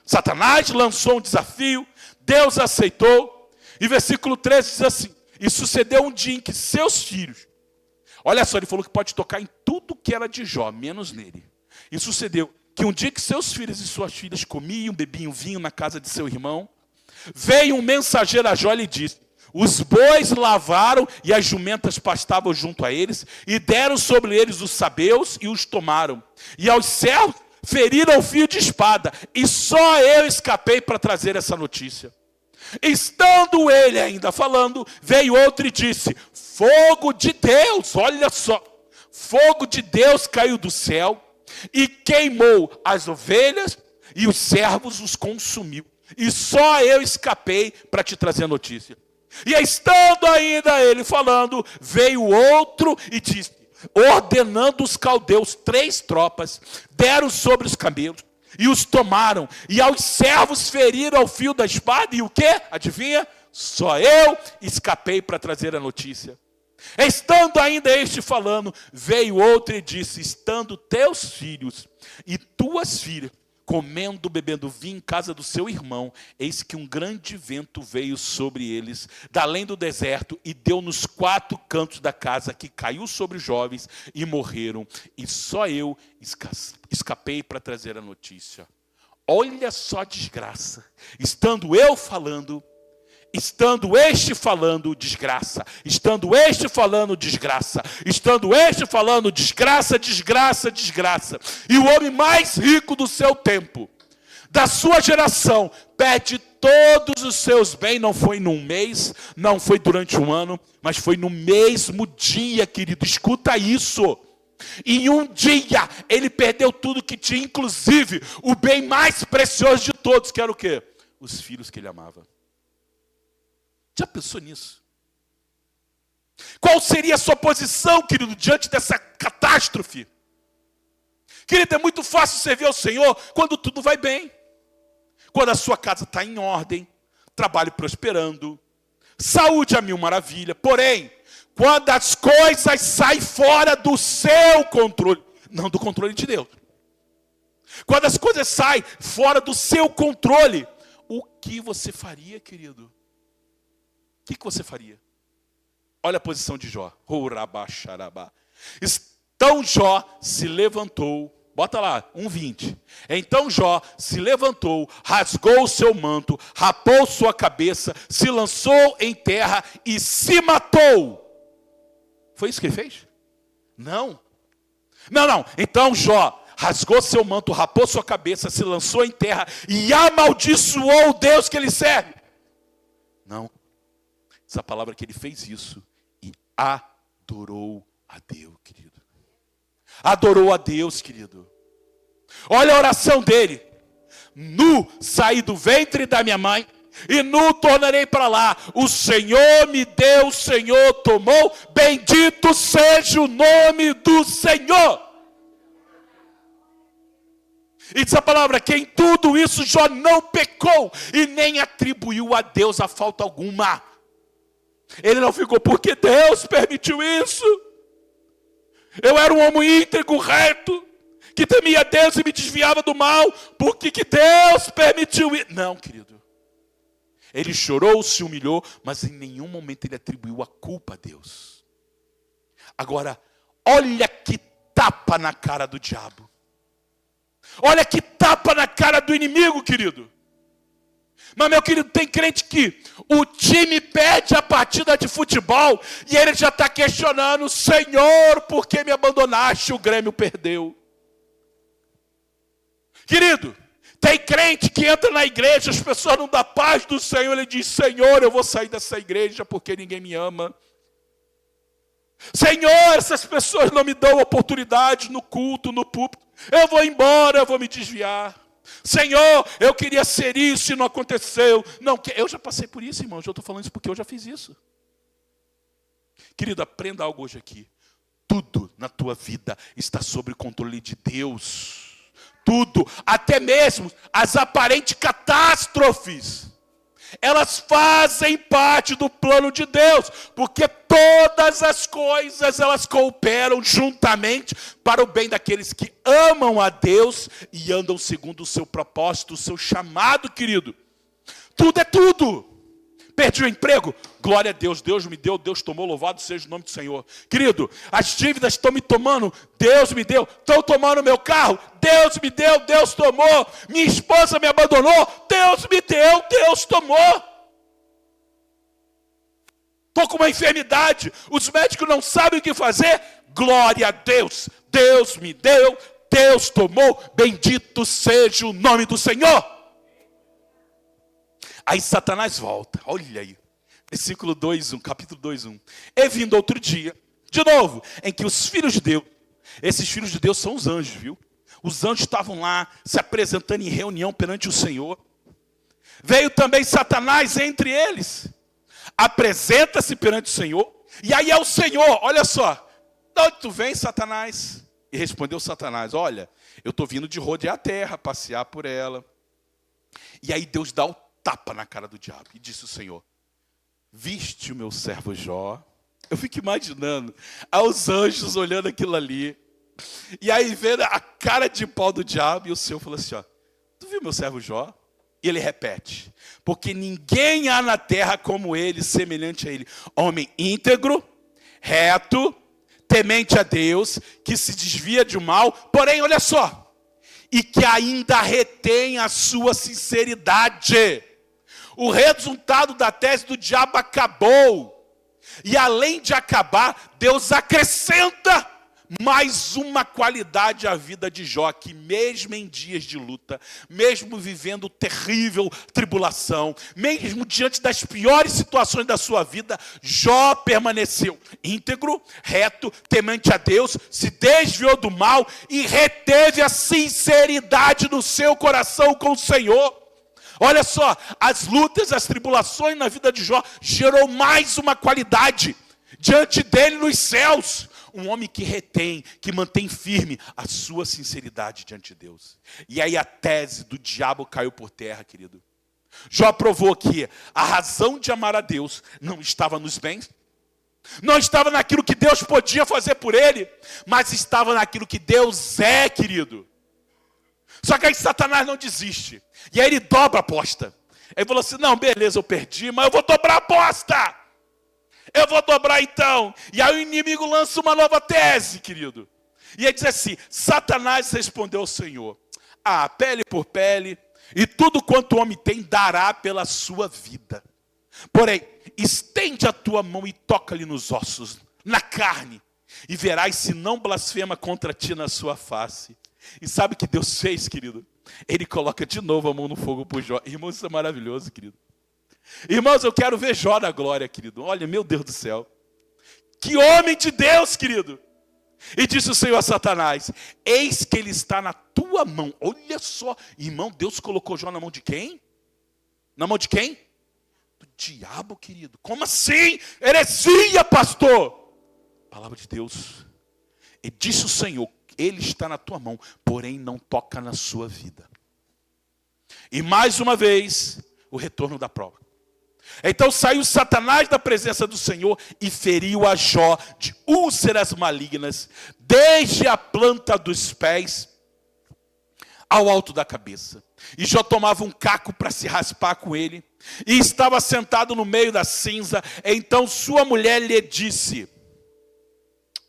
Satanás lançou um desafio, Deus aceitou. E versículo 13 diz assim, e sucedeu um dia em que seus filhos, olha só, ele falou que pode tocar em tudo que era de Jó, menos nele. E sucedeu que um dia que seus filhos e suas filhas comiam, bebiam vinho na casa de seu irmão, veio um mensageiro a Jó e lhe disse, os bois lavaram e as jumentas pastavam junto a eles, e deram sobre eles os sabeus e os tomaram. E aos servos feriram o fio de espada, e só eu escapei para trazer essa notícia. Estando ele ainda falando, veio outro e disse, fogo de Deus, olha só, fogo de Deus caiu do céu e queimou as ovelhas e os servos os consumiu. E só eu escapei para te trazer a notícia. E estando ainda ele falando, veio outro e disse, ordenando os caldeus 3 tropas, deram sobre os camelos, e os tomaram, e aos servos feriram ao fio da espada, e o quê? Adivinha? Só eu escapei para trazer a notícia. Estando ainda este falando, veio outro e disse, estando teus filhos e tuas filhas, comendo, bebendo vinho em casa do seu irmão, eis que um grande vento veio sobre eles, da além do deserto, e deu nos 4 cantos da casa, que caiu sobre os jovens, e morreram. E só eu escapei para trazer a notícia. Olha só a desgraça. Estando eu falando, estando este falando, desgraça. Estando este falando, desgraça. Estando este falando, desgraça, desgraça, desgraça. E o homem mais rico do seu tempo, da sua geração, perde todos os seus bens. Não foi num mês, não foi durante um ano, mas foi no mesmo dia, querido. Escuta isso. Em um dia, ele perdeu tudo que tinha, inclusive o bem mais precioso de todos, que era o quê? Os filhos que ele amava. Já pensou nisso? Qual seria a sua posição, querido, diante dessa catástrofe? Querido, é muito fácil servir ao Senhor quando tudo vai bem. Quando a sua casa está em ordem, trabalho prosperando, saúde a mil maravilha. Porém, quando as coisas saem fora do seu controle, não do controle de Deus. Quando as coisas saem fora do seu controle, o que você faria, querido? O que você faria? Olha a posição de Jó. Então Jó se levantou. Bota lá, 1:20. Então Jó se levantou, rasgou o seu manto, rapou sua cabeça, se lançou em terra e se matou. Foi isso que ele fez? Não. Não. Então Jó rasgou seu manto, rapou sua cabeça, se lançou em terra e amaldiçoou o Deus que ele serve. Não. Essa palavra que ele fez isso e adorou a Deus, querido. Adorou a Deus, querido. Olha a oração dele. Nu saí do ventre da minha mãe e nu tornarei para lá. O Senhor me deu, o Senhor tomou. Bendito seja o nome do Senhor. E diz a palavra que em tudo isso Jó não pecou e nem atribuiu a Deus a falta alguma. Ele não ficou, porque Deus permitiu isso. Eu era um homem íntegro, reto, que temia Deus e me desviava do mal. Por que Deus permitiu isso? Não, querido. Ele chorou, se humilhou, mas em nenhum momento ele atribuiu a culpa a Deus. Agora, olha que tapa na cara do diabo. Olha que tapa na cara do inimigo, querido. Mas, meu querido, tem crente que o time perde a partida de futebol e ele já está questionando: Senhor, por que me abandonaste? O Grêmio perdeu. Querido, tem crente que entra na igreja, as pessoas não dão paz do Senhor, ele diz: Senhor, eu vou sair dessa igreja porque ninguém me ama. Senhor, essas pessoas não me dão oportunidade no culto, no púlpito. Eu vou embora, eu vou me desviar. Senhor, eu queria ser isso e não aconteceu. Não, eu já passei por isso, irmãos. Eu estou falando isso porque eu já fiz isso. Querido, aprenda algo hoje aqui. Tudo na tua vida está sob o controle de Deus. Tudo, até mesmo as aparentes catástrofes, elas fazem parte do plano de Deus, porque todas as coisas elas cooperam juntamente para o bem daqueles que amam a Deus e andam segundo o seu propósito, o seu chamado, querido. Tudo é tudo. Perdi o emprego? Glória a Deus, Deus me deu, Deus tomou, louvado seja o nome do Senhor. Querido, as dívidas estão me tomando, Deus me deu. Estão tomando meu carro, Deus me deu, Deus tomou. Minha esposa me abandonou, Deus me deu, Deus tomou. Estou com uma enfermidade, os médicos não sabem o que fazer. Glória a Deus, Deus me deu, Deus tomou. Bendito seja o nome do Senhor. Aí Satanás volta, olha aí, versículo 2:1, capítulo 2:1. E vindo outro dia, de novo, em que os filhos de Deus, esses filhos de Deus são os anjos, viu? Os anjos estavam lá, se apresentando em reunião perante o Senhor. Veio também Satanás entre eles, apresenta-se perante o Senhor, e aí é o Senhor, olha só, de onde tu vem, Satanás? E respondeu Satanás: olha, eu estou vindo de rodear a terra, passear por ela. E aí Deus dá o tapa na cara do diabo. E disse o Senhor: viste o meu servo Jó? Eu fico imaginando aos anjos olhando aquilo ali. E aí vendo a cara de pau do diabo. E o Senhor falou assim: ó, tu viu meu servo Jó? E ele repete: porque ninguém há na terra como ele, semelhante a ele. Homem íntegro, reto, temente a Deus, que se desvia de mal. Porém, olha só, e que ainda retém a sua sinceridade. O resultado da tese do diabo acabou. E além de acabar, Deus acrescenta mais uma qualidade à vida de Jó, que mesmo em dias de luta, mesmo vivendo terrível tribulação, mesmo diante das piores situações da sua vida, Jó permaneceu íntegro, reto, temente a Deus, se desviou do mal e reteve a sinceridade do seu coração com o Senhor. Olha só, as lutas, as tribulações na vida de Jó gerou mais uma qualidade. diante dele nos céus. Um homem que retém, que mantém firme a sua sinceridade diante de Deus. E aí a tese do diabo caiu por terra, querido. Jó provou que a razão de amar a Deus não estava nos bens, não estava naquilo que Deus podia fazer por ele, mas estava naquilo que Deus é, querido. Só que aí Satanás não desiste. E aí ele dobra a aposta. Ele falou assim, não, beleza, eu perdi, mas eu vou dobrar a aposta. Eu vou dobrar então. E aí o inimigo lança uma nova tese, querido. E ele diz assim, Satanás respondeu ao Senhor, pele por pele, e tudo quanto o homem tem dará pela sua vida. Porém, estende a tua mão e toca-lhe nos ossos, na carne, e verás se não blasfema contra ti na sua face. E sabe o que Deus fez, querido? Ele coloca de novo a mão no fogo por Jó. Irmãos, isso é maravilhoso, querido. Irmãos, eu quero ver Jó na glória, querido. Olha, meu Deus do céu. Que homem de Deus, querido. E disse o Senhor a Satanás, eis que ele está na tua mão. Olha só, irmão, Deus colocou Jó na mão de quem? Na mão de quem? Do diabo, querido. Como assim? Heresia, pastor. Palavra de Deus. E disse o Senhor, ele está na tua mão, porém não toca na sua vida. E mais uma vez, o retorno da prova. Então saiu Satanás da presença do Senhor e feriu a Jó de úlceras malignas, desde a planta dos pés ao alto da cabeça. E Jó tomava um caco para se raspar com ele, e estava sentado no meio da cinza. Então sua mulher lhe disse,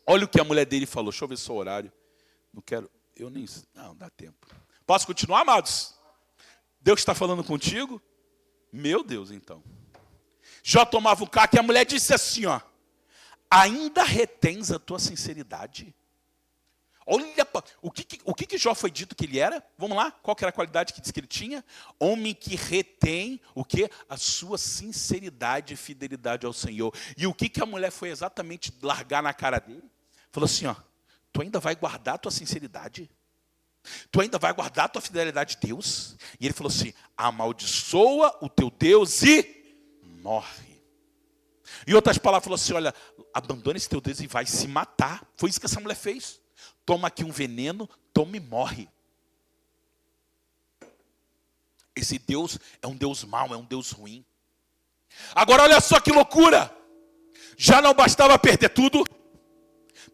olha o que a mulher dele falou, deixa eu ver só o horário. Não, dá tempo. Posso continuar, amados? Deus está falando contigo? Meu Deus, então. Jó tomava o caco e a mulher disse assim, ainda retens a tua sinceridade? Olha, o que Jó foi dito que ele era? Vamos lá, qual que era a qualidade que diz que ele tinha? Homem que retém o quê? A sua sinceridade e fidelidade ao Senhor. E o que a mulher foi exatamente largar na cara dele? Falou assim, tu ainda vai guardar a tua sinceridade? Tu ainda vai guardar a tua fidelidade a Deus? E ele falou assim, amaldiçoa o teu Deus e morre. Em outras palavras, falou assim, olha, abandona esse teu Deus e vai se matar. Foi isso que essa mulher fez. Toma aqui um veneno, toma e morre. Esse Deus é um Deus mau, é um Deus ruim. Agora olha só que loucura. Já não bastava perder tudo,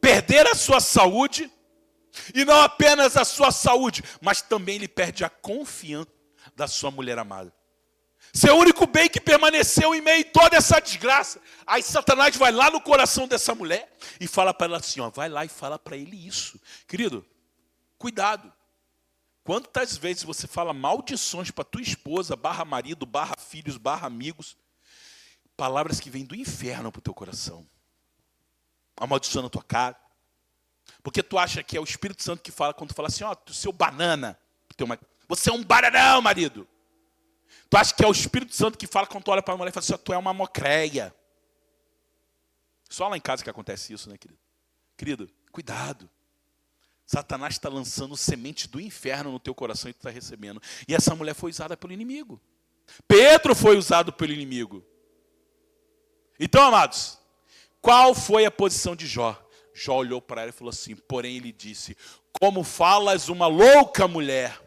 perder a sua saúde, e não apenas a sua saúde, mas também ele perde a confiança da sua mulher amada. Seu único bem que permaneceu em meio a toda essa desgraça. Aí Satanás vai lá no coração dessa mulher e fala para ela assim, vai lá e fala para ele isso. Querido, cuidado. Quantas vezes você fala maldições para tua esposa, barra marido, barra filhos, barra amigos, palavras que vêm do inferno para o teu coração. Amaldiçoando a tua cara. Porque tu acha que é o Espírito Santo que fala, quando tu fala assim, seu banana, você é um bananão, marido. Tu acha que é o Espírito Santo que fala quando tu olha para a mulher e fala assim, tu é uma mocreia. Só lá em casa que acontece isso, né, querido? Querido, cuidado. Satanás está lançando semente do inferno no teu coração e tu está recebendo. E essa mulher foi usada pelo inimigo. Pedro foi usado pelo inimigo. Então, amados, qual foi a posição de Jó? Jó olhou para ela e falou assim, porém ele disse, como falas uma louca mulher,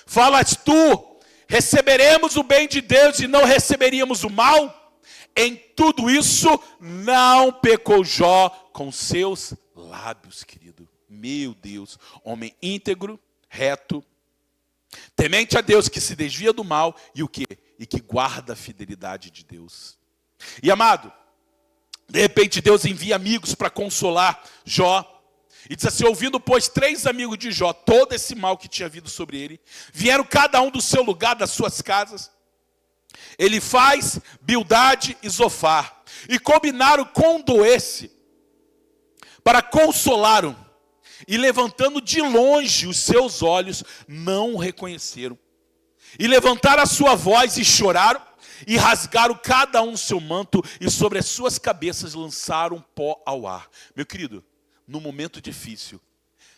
falas tu, receberemos o bem de Deus e não receberíamos o mal? Em tudo isso não pecou Jó com seus lábios, querido. Meu Deus, homem íntegro, reto, temente a Deus, que se desvia do mal e o quê? E que guarda a fidelidade de Deus. E amado, de repente Deus envia amigos para consolar Jó. E diz assim, ouvindo, pois, 3 amigos de Jó, todo esse mal que tinha vindo sobre ele, vieram cada um do seu lugar, das suas casas, Elifaz, Bildade e Zofar, e combinaram com Doesse, para consolá-lo, e levantando de longe os seus olhos, não o reconheceram. E levantaram a sua voz e choraram, e rasgaram cada um seu manto, e sobre as suas cabeças lançaram pó ao ar. Meu querido, no momento difícil,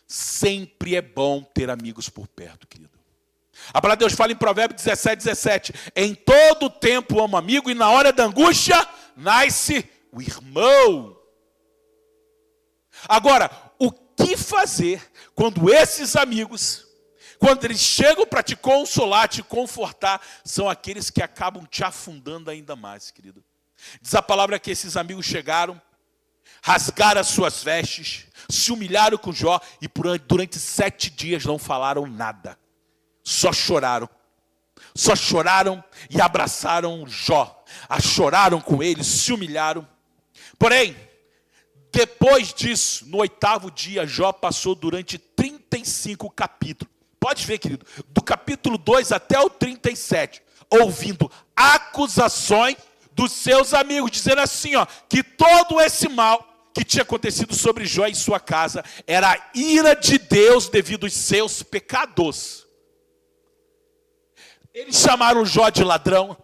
sempre é bom ter amigos por perto, querido. A palavra de Deus fala em Provérbios 17, 17. Em todo tempo amo amigo, e na hora da angústia nasce o irmão. Agora, o que fazer quando esses amigos, quando eles chegam para te consolar, te confortar, são aqueles que acabam te afundando ainda mais, querido? Diz a palavra que esses amigos chegaram, rasgaram as suas vestes, se humilharam com Jó e durante 7 dias não falaram nada. Só choraram e abraçaram Jó. Choraram com ele, se humilharam. Porém, depois disso, no 8º dia, Jó passou durante 35 capítulos. Pode ver, querido, do capítulo 2 até o 37, ouvindo acusações dos seus amigos, dizendo assim, que todo esse mal que tinha acontecido sobre Jó e sua casa era a ira de Deus devido aos seus pecados. Eles chamaram Jó de ladrão,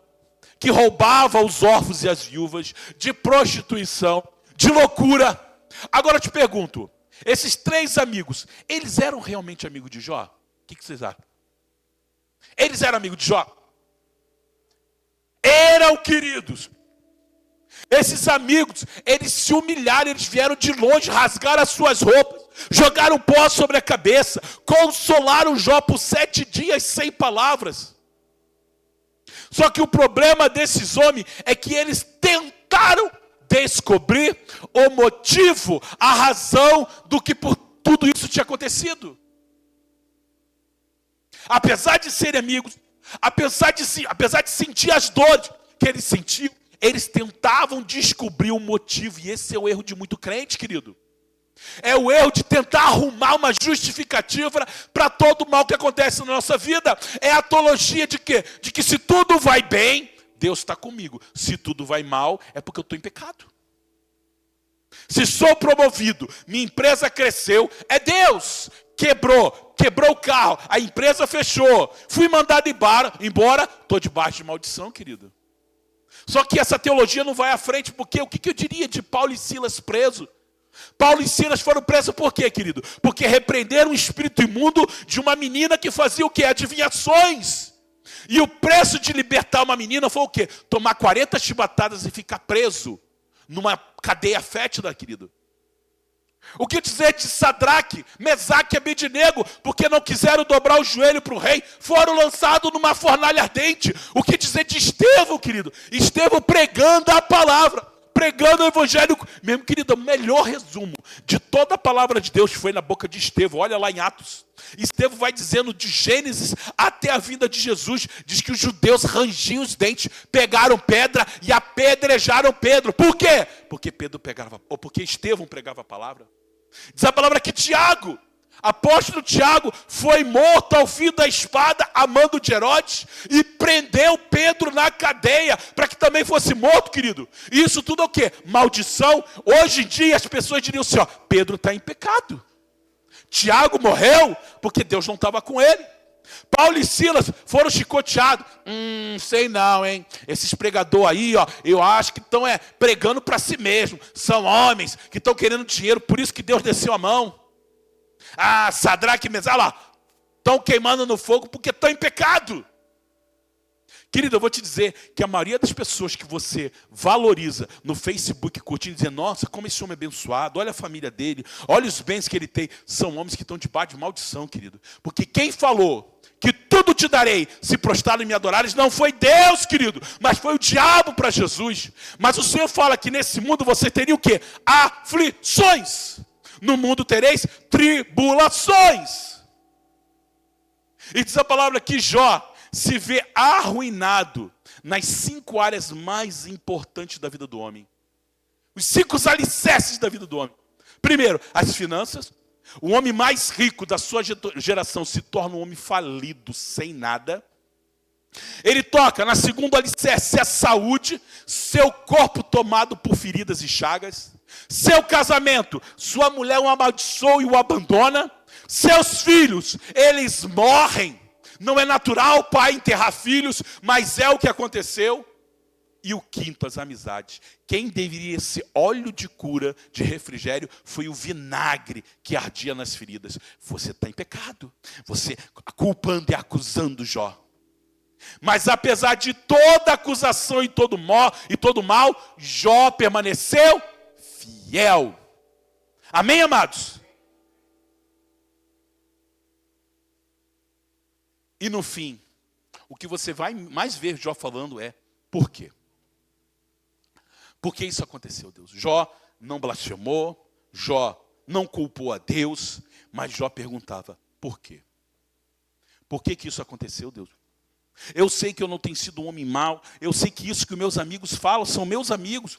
que roubava os órfãos e as viúvas, de prostituição, de loucura. Agora eu te pergunto, esses 3 amigos, eles eram realmente amigos de Jó? O que vocês acham? Eles eram amigos de Jó? Eram, queridos. Esses amigos, eles se humilharam, eles vieram de longe, rasgaram as suas roupas, jogaram pó sobre a cabeça, consolaram Jó por 7 dias sem palavras. Só que o problema desses homens é que eles tentaram descobrir o motivo, a razão do que por tudo isso tinha acontecido. Apesar de serem amigos, apesar de sentir as dores que eles sentiam, eles tentavam descobrir o motivo. E esse é o erro de muito crente, querido. É o erro de tentar arrumar uma justificativa para todo o mal que acontece na nossa vida. É a teologia de quê? De que se tudo vai bem, Deus está comigo. Se tudo vai mal, é porque eu estou em pecado. Se sou promovido, minha empresa cresceu, é Deus. Quebrou o carro, a empresa fechou, fui mandado embora, estou debaixo de maldição, querido. Só que essa teologia não vai à frente, porque o que eu diria de Paulo e Silas presos? Paulo e Silas foram presos por quê, querido? Porque repreenderam o espírito imundo de uma menina que fazia o quê? Adivinhações. E o preço de libertar uma menina foi o quê? Tomar 40 chibatadas e ficar preso numa cadeia fétida, querido. O que dizer de Sadraque, Mesaque e Abednego, porque não quiseram dobrar o joelho para o rei, foram lançados numa fornalha ardente. O que dizer de Estevão, querido? Estevão pregando a palavra, pregando o evangelho. Mesmo, querido, o melhor resumo de toda a palavra de Deus foi na boca de Estevão. Olha lá em Atos. Estevão vai dizendo de Gênesis até a vinda de Jesus. Diz que os judeus rangiam os dentes, pegaram pedra e apedrejaram Pedro. Por quê? Porque porque Estevão pregava a palavra. Diz a palavra que Tiago, apóstolo Tiago, foi morto ao fio da espada a mando de Herodes e prendeu Pedro na cadeia para que também fosse morto, querido. Isso tudo é o quê? Maldição. Hoje em dia as pessoas diriam assim, Pedro está em pecado. Tiago morreu porque Deus não estava com ele. Paulo e Silas foram chicoteados. Sei não, hein? Esses pregadores aí, eu acho que estão pregando para si mesmo. São homens que estão querendo dinheiro, por isso que Deus desceu a mão. Sadraque e Mesaque, olha lá, estão queimando no fogo porque estão em pecado. Querido, eu vou te dizer que a maioria das pessoas que você valoriza no Facebook, curtindo, dizendo, nossa, como esse homem é abençoado, olha a família dele, olha os bens que ele tem, são homens que estão debaixo de maldição, querido. Porque quem falou que tudo te darei se prostrarem e me adorares, não foi Deus, querido, mas foi o diabo para Jesus. Mas o Senhor fala que nesse mundo você teria o quê? Aflições. No mundo tereis tribulações. E diz a palavra que Jó se vê arruinado nas 5 áreas mais importantes da vida do homem. Os 5 alicerces da vida do homem. Primeiro, as finanças. O homem mais rico da sua geração se torna um homem falido, sem nada. Ele toca na segunda alicerce, a saúde, seu corpo tomado por feridas e chagas. Seu casamento, sua mulher o amaldiçoa e o abandona. Seus filhos, eles morrem. Não é natural o pai enterrar filhos, mas é o que aconteceu. E o quinto, as amizades. Quem deveria ser óleo de cura, de refrigério, foi o vinagre que ardia nas feridas. Você está em pecado. Você culpando e acusando Jó. Mas apesar de toda acusação e todo mal, Jó permaneceu fiel. Amém, amados? E no fim, o que você vai mais ver Jó falando é, por quê? Por que isso aconteceu, Deus? Jó não blasfemou, Jó não culpou a Deus, mas Jó perguntava, por quê? Por que isso aconteceu, Deus? Eu sei que eu não tenho sido um homem mau, eu sei que isso que meus amigos falam são meus amigos,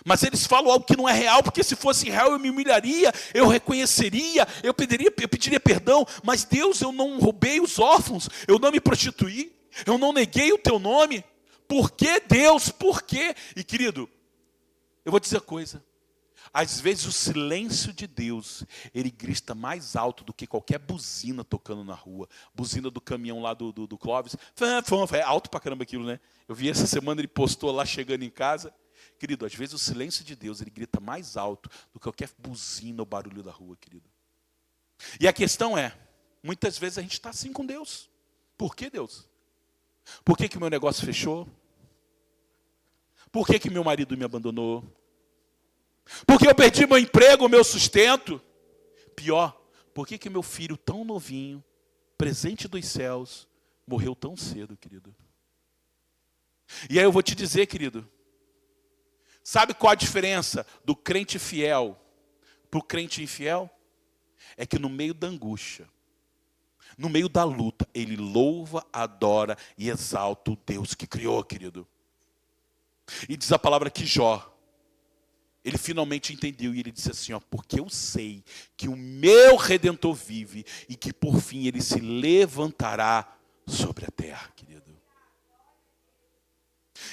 mas eles falam algo que não é real, porque se fosse real eu me humilharia, eu reconheceria, eu pediria perdão, mas Deus, eu não roubei os órfãos, eu não me prostituí, eu não neguei o teu nome. Por que, Deus? Por quê? E querido, eu vou dizer uma coisa, às vezes o silêncio de Deus, ele grita mais alto do que qualquer buzina tocando na rua. Buzina do caminhão lá do Clóvis. É alto pra caramba aquilo, né? Eu vi essa semana, ele postou lá chegando em casa. Querido, às vezes o silêncio de Deus, ele grita mais alto do que qualquer buzina ou barulho da rua, querido. E a questão é, muitas vezes a gente está assim com Deus. Por que, Deus? Por que o meu negócio fechou? Por que meu marido me abandonou? Porque eu perdi meu emprego, meu sustento. Pior, por que meu filho tão novinho, presente dos céus, morreu tão cedo, querido? E aí eu vou te dizer, querido, sabe qual a diferença do crente fiel para o crente infiel? É que no meio da angústia, no meio da luta, ele louva, adora e exalta o Deus que criou, querido. E diz a palavra que Jó, ele finalmente entendeu e ele disse assim, ó, porque eu sei que o meu Redentor vive e que por fim ele se levantará sobre a terra, querido.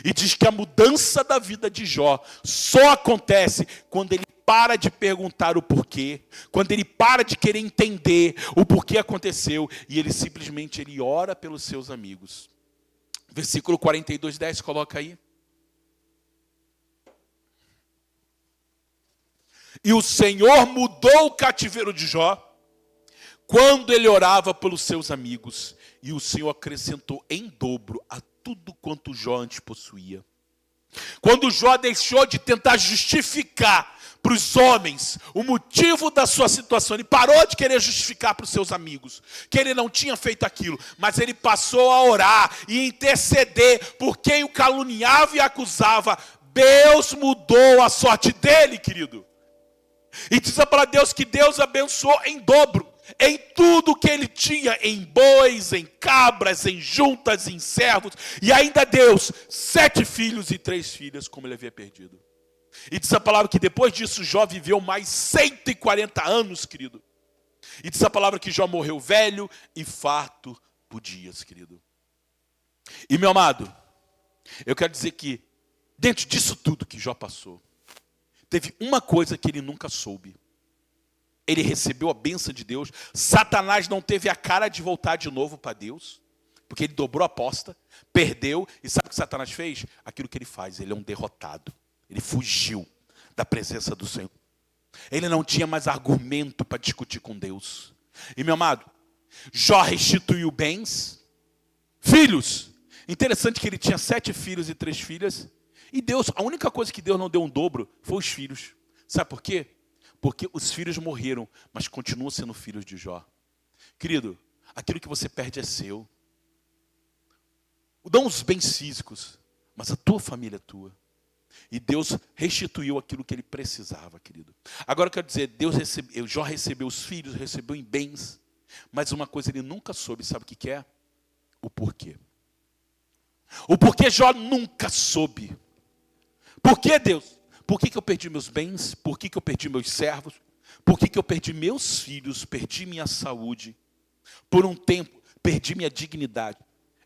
E diz que a mudança da vida de Jó só acontece quando ele para de perguntar o porquê, quando ele para de querer entender o porquê aconteceu e ele simplesmente ora pelos seus amigos. Versículo 42:10, coloca aí. E o Senhor mudou o cativeiro de Jó quando ele orava pelos seus amigos. E o Senhor acrescentou em dobro a tudo quanto Jó antes possuía. Quando Jó deixou de tentar justificar para os homens o motivo da sua situação, ele parou de querer justificar para os seus amigos que ele não tinha feito aquilo, mas ele passou a orar e interceder por quem o caluniava e acusava. Deus mudou a sorte dele, querido. E diz para Deus que Deus abençoou em dobro, em tudo que ele tinha, em bois, em cabras, em juntas, em servos, e ainda Deus, 7 filhos e 3 filhas, como ele havia perdido. E diz a palavra que depois disso Jó viveu mais 140 anos, querido. E diz a palavra que Jó morreu velho e farto por dias, querido. E meu amado, eu quero dizer que dentro disso tudo que Jó passou, teve uma coisa que ele nunca soube. Ele recebeu a bênção de Deus. Satanás não teve a cara de voltar de novo para Deus, porque ele dobrou a aposta, perdeu. E sabe o que Satanás fez? Aquilo que ele faz, ele é um derrotado. Ele fugiu da presença do Senhor. Ele não tinha mais argumento para discutir com Deus. E meu amado, Jó restituiu bens, filhos. Interessante que ele tinha 7 filhos e 3 filhas. E Deus, a única coisa que Deus não deu um dobro foi os filhos. Sabe por quê? Porque os filhos morreram, mas continuam sendo filhos de Jó. Querido, aquilo que você perde é seu. Não os bens físicos, mas a tua família é tua. E Deus restituiu aquilo que ele precisava, querido. Agora eu quero dizer, Jó recebeu os filhos, recebeu em bens, mas uma coisa ele nunca soube, sabe o que é? O porquê. O porquê Jó nunca soube. Por que, Deus? Por que eu perdi meus bens? Por que eu perdi meus servos? Por que eu perdi meus filhos? Perdi minha saúde? Por um tempo, perdi minha dignidade.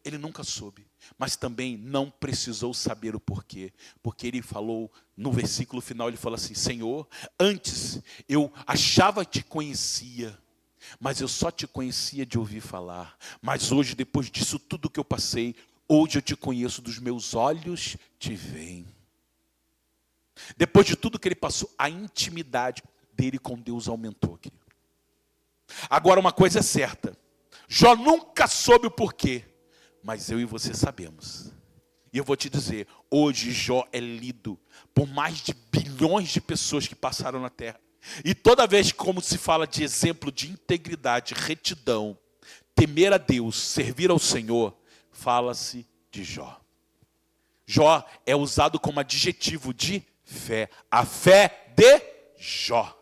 Ele nunca soube, mas também não precisou saber o porquê. Porque ele falou, no versículo final, ele falou assim, Senhor, antes eu achava que te conhecia, mas eu só te conhecia de ouvir falar. Mas hoje, depois disso tudo que eu passei, hoje eu te conheço, dos meus olhos te veem. Depois de tudo que ele passou, a intimidade dele com Deus aumentou, querido. Agora uma coisa é certa, Jó nunca soube o porquê, Mas eu e você sabemos. E eu vou te dizer, hoje Jó é lido por mais de bilhões de pessoas que passaram na terra. E toda vez como se fala de exemplo de integridade, retidão, temer a Deus, servir ao Senhor, fala-se de Jó. Jó é usado como adjetivo de fé. A fé de Jó.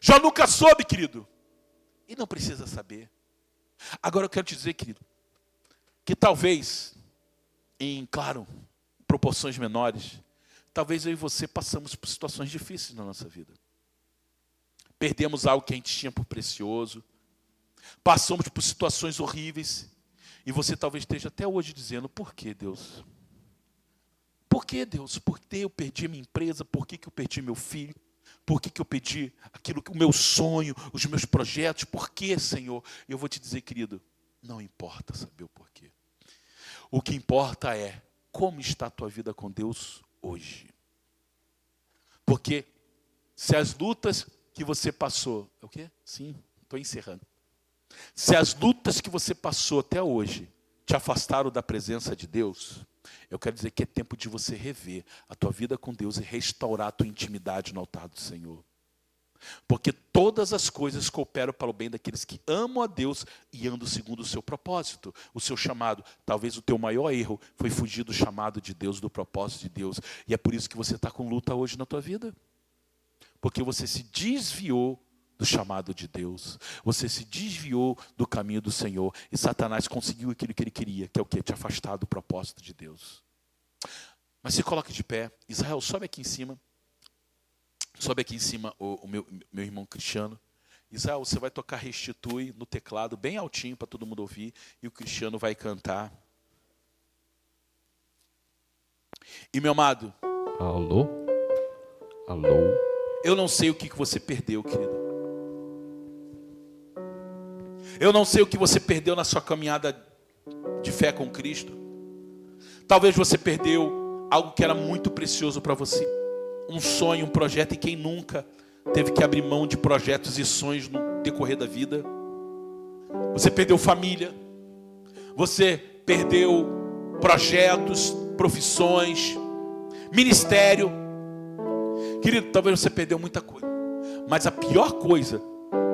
Jó nunca soube, querido. E não precisa saber. Agora eu quero te dizer, querido, que talvez, em, claro, proporções menores, talvez eu e você passamos por situações difíceis na nossa vida. Perdemos algo que a gente tinha por precioso. Passamos por situações horríveis. E você talvez esteja até hoje dizendo, por que Deus? Por que Deus? Por que eu perdi minha empresa? Por que eu perdi meu filho? Por que eu perdi aquilo, o meu sonho, os meus projetos? Por que, Senhor? Eu vou te dizer, querido, não importa saber o porquê. O que importa é como está a tua vida com Deus hoje. Porque se as lutas que você passou... É o quê? Sim, estou encerrando. Se as lutas que você passou até hoje te afastaram da presença de Deus, eu quero dizer que é tempo de você rever a tua vida com Deus e restaurar a tua intimidade no altar do Senhor. Porque todas as coisas cooperam para o bem daqueles que amam a Deus e andam segundo o seu propósito, o seu chamado. Talvez o teu maior erro foi fugir do chamado de Deus, do propósito de Deus. E é por isso que você está com luta hoje na tua vida. Porque você se desviou do chamado de Deus. Você se desviou do caminho do Senhor. E Satanás conseguiu aquilo que ele queria, que é o quê? Te afastar do propósito de Deus. Mas se coloque de pé. Israel, sobe aqui em cima. Sobe aqui em cima o meu irmão Cristiano. Israel, você vai tocar Restitui no teclado, bem altinho para todo mundo ouvir. E o Cristiano vai cantar. E meu amado. Alô? Alô? Eu não sei o que você perdeu, querido. Eu não sei o que você perdeu na sua caminhada de fé com Cristo. Talvez você perdeu algo que era muito precioso para você. Um sonho, um projeto, e quem nunca teve que abrir mão de projetos e sonhos no decorrer da vida. Você perdeu família. Você perdeu projetos, profissões, ministério. Querido, talvez você perdeu muita coisa. Mas a pior coisa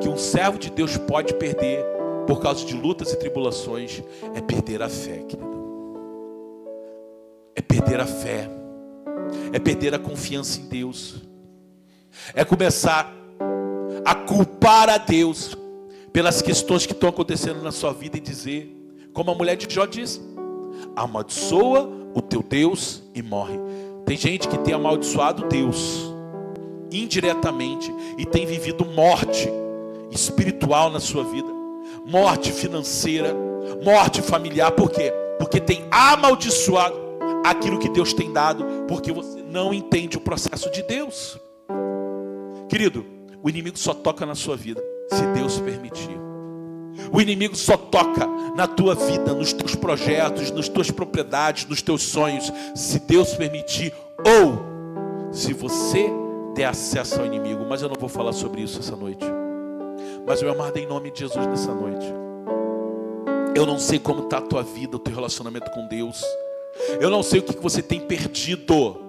que um servo de Deus pode perder por causa de lutas e tribulações é perder a fé, querido. É perder a fé. É perder a confiança em Deus. É começar a culpar a Deus pelas questões que estão acontecendo na sua vida e dizer, como a mulher de Jó diz, amaldiçoa o teu Deus e morre. Tem gente que tem amaldiçoado Deus indiretamente e tem vivido morte espiritual na sua vida, morte financeira, morte familiar. Por quê? Porque tem amaldiçoado aquilo que Deus tem dado, porque você não entende o processo de Deus. Querido, o inimigo só toca na sua vida se Deus permitir. O inimigo só toca na tua vida, nos teus projetos, nas tuas propriedades, nos teus sonhos, se Deus permitir, ou se você der acesso ao inimigo. Mas eu não vou falar sobre isso essa noite. Mas, meu amado, em nome de Jesus, nessa noite, eu não sei como está a tua vida, o teu relacionamento com Deus. Eu não sei o que você tem perdido.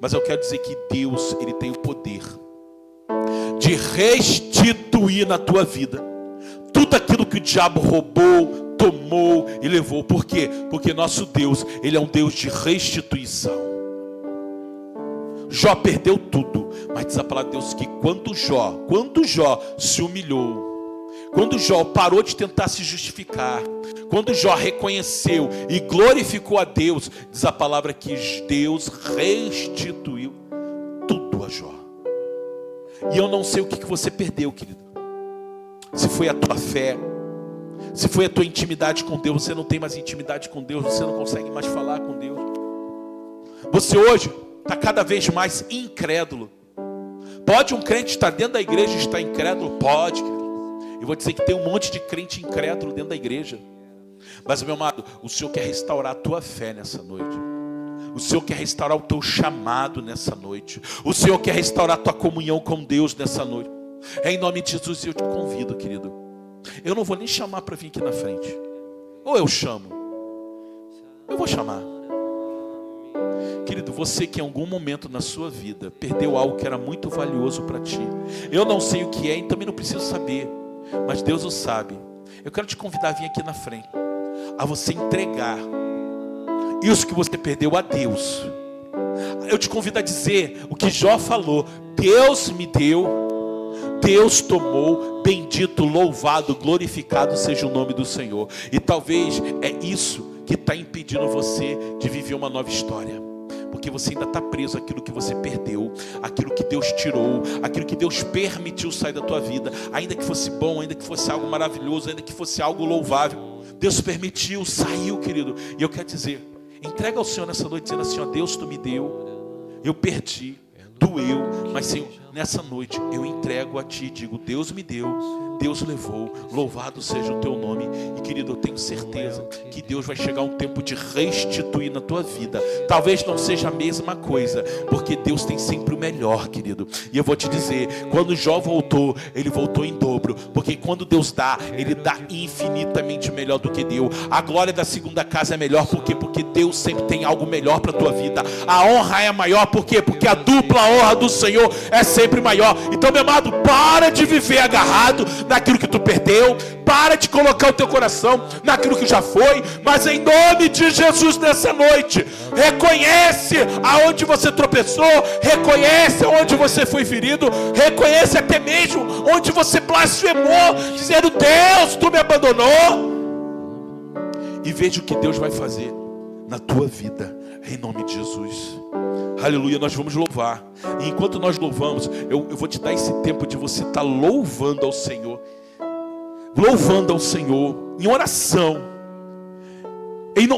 Mas eu quero dizer que Deus, Ele tem o poder de restituir na tua vida tudo aquilo que o diabo roubou, tomou e levou. Por quê? Porque nosso Deus, Ele é um Deus de restituição. Jó perdeu tudo, mas diz a palavra de Deus que quando Jó se humilhou, quando Jó parou de tentar se justificar, quando Jó reconheceu e glorificou a Deus, diz a palavra que Deus restituiu tudo a Jó. E eu não sei o que você perdeu, querido. Se foi a tua fé, se foi a tua intimidade com Deus. Você não tem mais intimidade com Deus, você não consegue mais falar com Deus. Você hoje está cada vez mais incrédulo. Pode um crente estar dentro da igreja e estar incrédulo? Pode, querido. Eu vou dizer que tem um monte de crente incrédulo dentro da igreja. Mas, meu amado, o Senhor quer restaurar a tua fé nessa noite. O Senhor quer restaurar o teu chamado nessa noite. O Senhor quer restaurar a tua comunhão com Deus nessa noite. É em nome de Jesus eu te convido, querido. Eu não vou nem chamar para vir aqui na frente. Ou eu chamo? vou chamar. Querido, você que em algum momento na sua vida perdeu algo que era muito valioso para ti. Eu não sei o que é e também não preciso saber, mas Deus o sabe. Eu quero te convidar a vir aqui na frente, a você entregar isso que você perdeu a Deus. Eu te convido a dizer o que Jó falou: Deus me deu, Deus tomou, bendito, louvado, glorificado seja o nome do Senhor. E talvez é isso que está impedindo você de viver uma nova história, porque você ainda está preso àquilo que você perdeu, àquilo que Deus tirou, àquilo que Deus permitiu sair da tua vida. Ainda que fosse bom, ainda que fosse algo maravilhoso, ainda que fosse algo louvável, Deus permitiu, saiu, querido. E eu quero dizer, entrega ao Senhor nessa noite, dizendo assim: ó, Deus, tu me deu, eu perdi, doeu, mas Senhor, nessa noite eu entrego a Ti, digo, Deus me deu, Deus levou, louvado seja o Teu nome. E querido, eu tenho certeza que Deus vai chegar um tempo de restituir na tua vida. Talvez não seja a mesma coisa, porque Deus tem sempre o melhor, querido. E eu vou te dizer, quando Jó voltou, ele voltou em dobro, porque quando Deus dá, Ele dá infinitamente melhor do que deu. A glória da segunda casa é melhor, por quê? Porque Deus sempre tem algo melhor para a tua vida. A honra é maior, por quê? Porque a dupla honra do Senhor é sempre maior. Então, meu amado, para de viver agarrado naquilo que tu perdeu, para de colocar o teu coração naquilo que já foi, mas em nome de Jesus nessa noite, reconhece aonde você tropeçou, reconhece aonde você foi ferido, reconhece até mesmo onde você blasfemou, dizendo: Deus, tu me abandonou. E veja o que Deus vai fazer na tua vida, em nome de Jesus. Aleluia, nós vamos louvar. E enquanto nós louvamos, eu vou te dar esse tempo de você estar louvando ao Senhor. Louvando ao Senhor, em oração.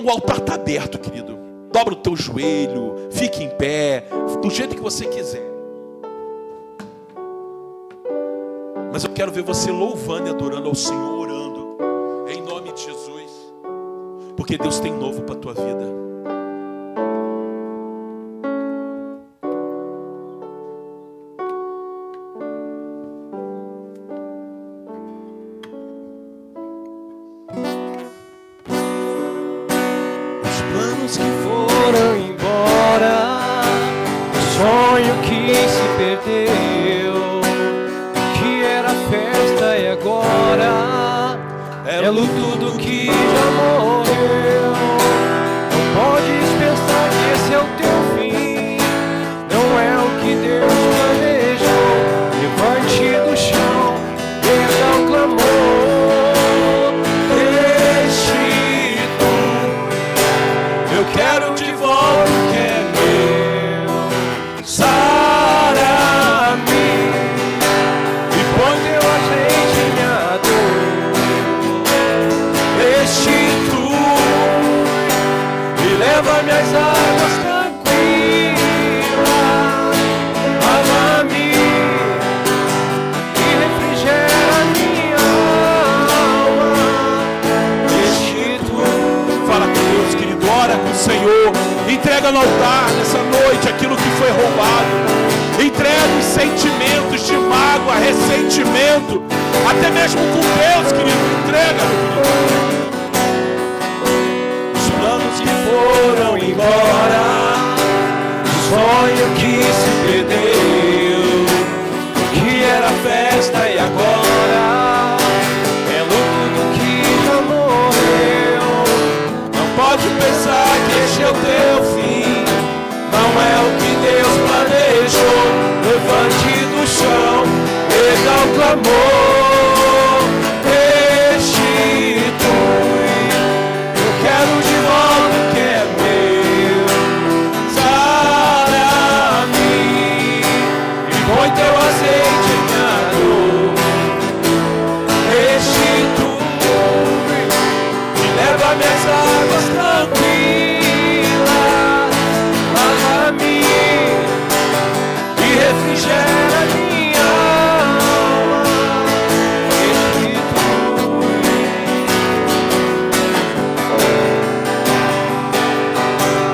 O altar está aberto, querido. Dobra o teu joelho, fique em pé, do jeito que você quiser. Mas eu quero ver você louvando e adorando ao Senhor, orando, em nome de Jesus. Porque Deus tem novo para a tua vida. É luto do que já morreu. Não podes pensar que esse é o teu fim. Não é o que Deus planejou. Levante do chão, erga o clamor. Restitui. Eu quero de volta o que é meu. Sara-me e põe teu azeite em minha dor. Leva-me às águas tranquilas, lava-me e refrigera minha alma. Restitui. Fala com Deus, querido, ora com o Senhor. Entrega no altar nessa noite aquilo que foi roubado. Entrega os sentimentos de mágoa, ressentimento, até mesmo com Deus, querido. Entrega, meu querido. Que foram embora, o sonho que se perdeu, que era festa e agora é luto do que já morreu. Não pode pensar que este é o teu fim, não é o que Deus planejou. Levante do chão, erga o clamor. Minhas águas tranquilas, lava-me e refrigera minha alma.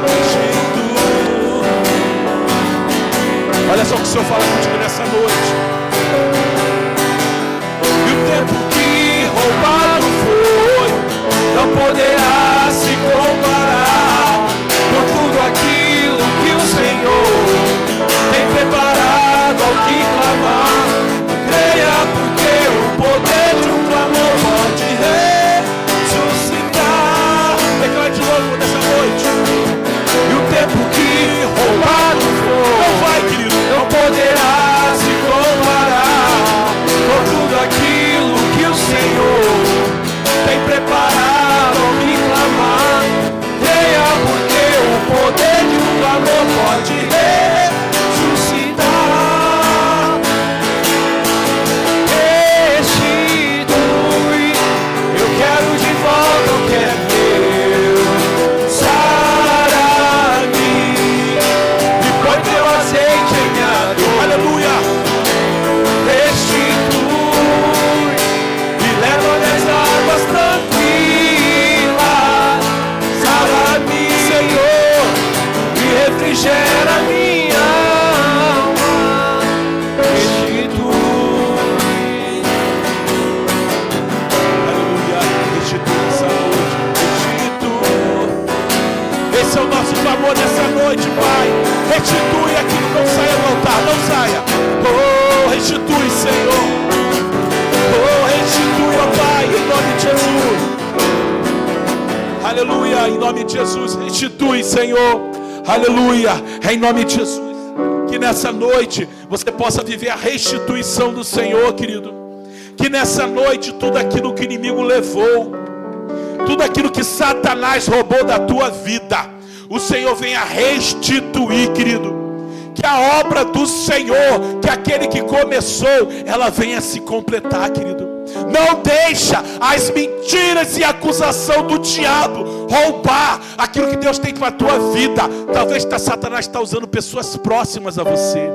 Restitui. Olha só o que o Senhor fala contigo nessa noite. E o tempo que roubado foi não poderá se comparar noite, Pai. Restitui aquilo, não saia do altar, não saia. Oh, restitui, Senhor. Oh, restitui, ó Pai, em nome de Jesus. Aleluia, em nome de Jesus. Restitui, Senhor. Aleluia, em nome de Jesus. Que nessa noite você possa viver a restituição do Senhor, querido. Que nessa noite tudo aquilo que o inimigo levou, tudo aquilo que Satanás roubou da tua vida, o Senhor venha restituir, querido. Que a obra do Senhor, que aquele que começou, ela venha se completar, querido. Não deixa as mentiras e a acusação do diabo roubar aquilo que Deus tem para a tua vida. Talvez Satanás está usando pessoas próximas a você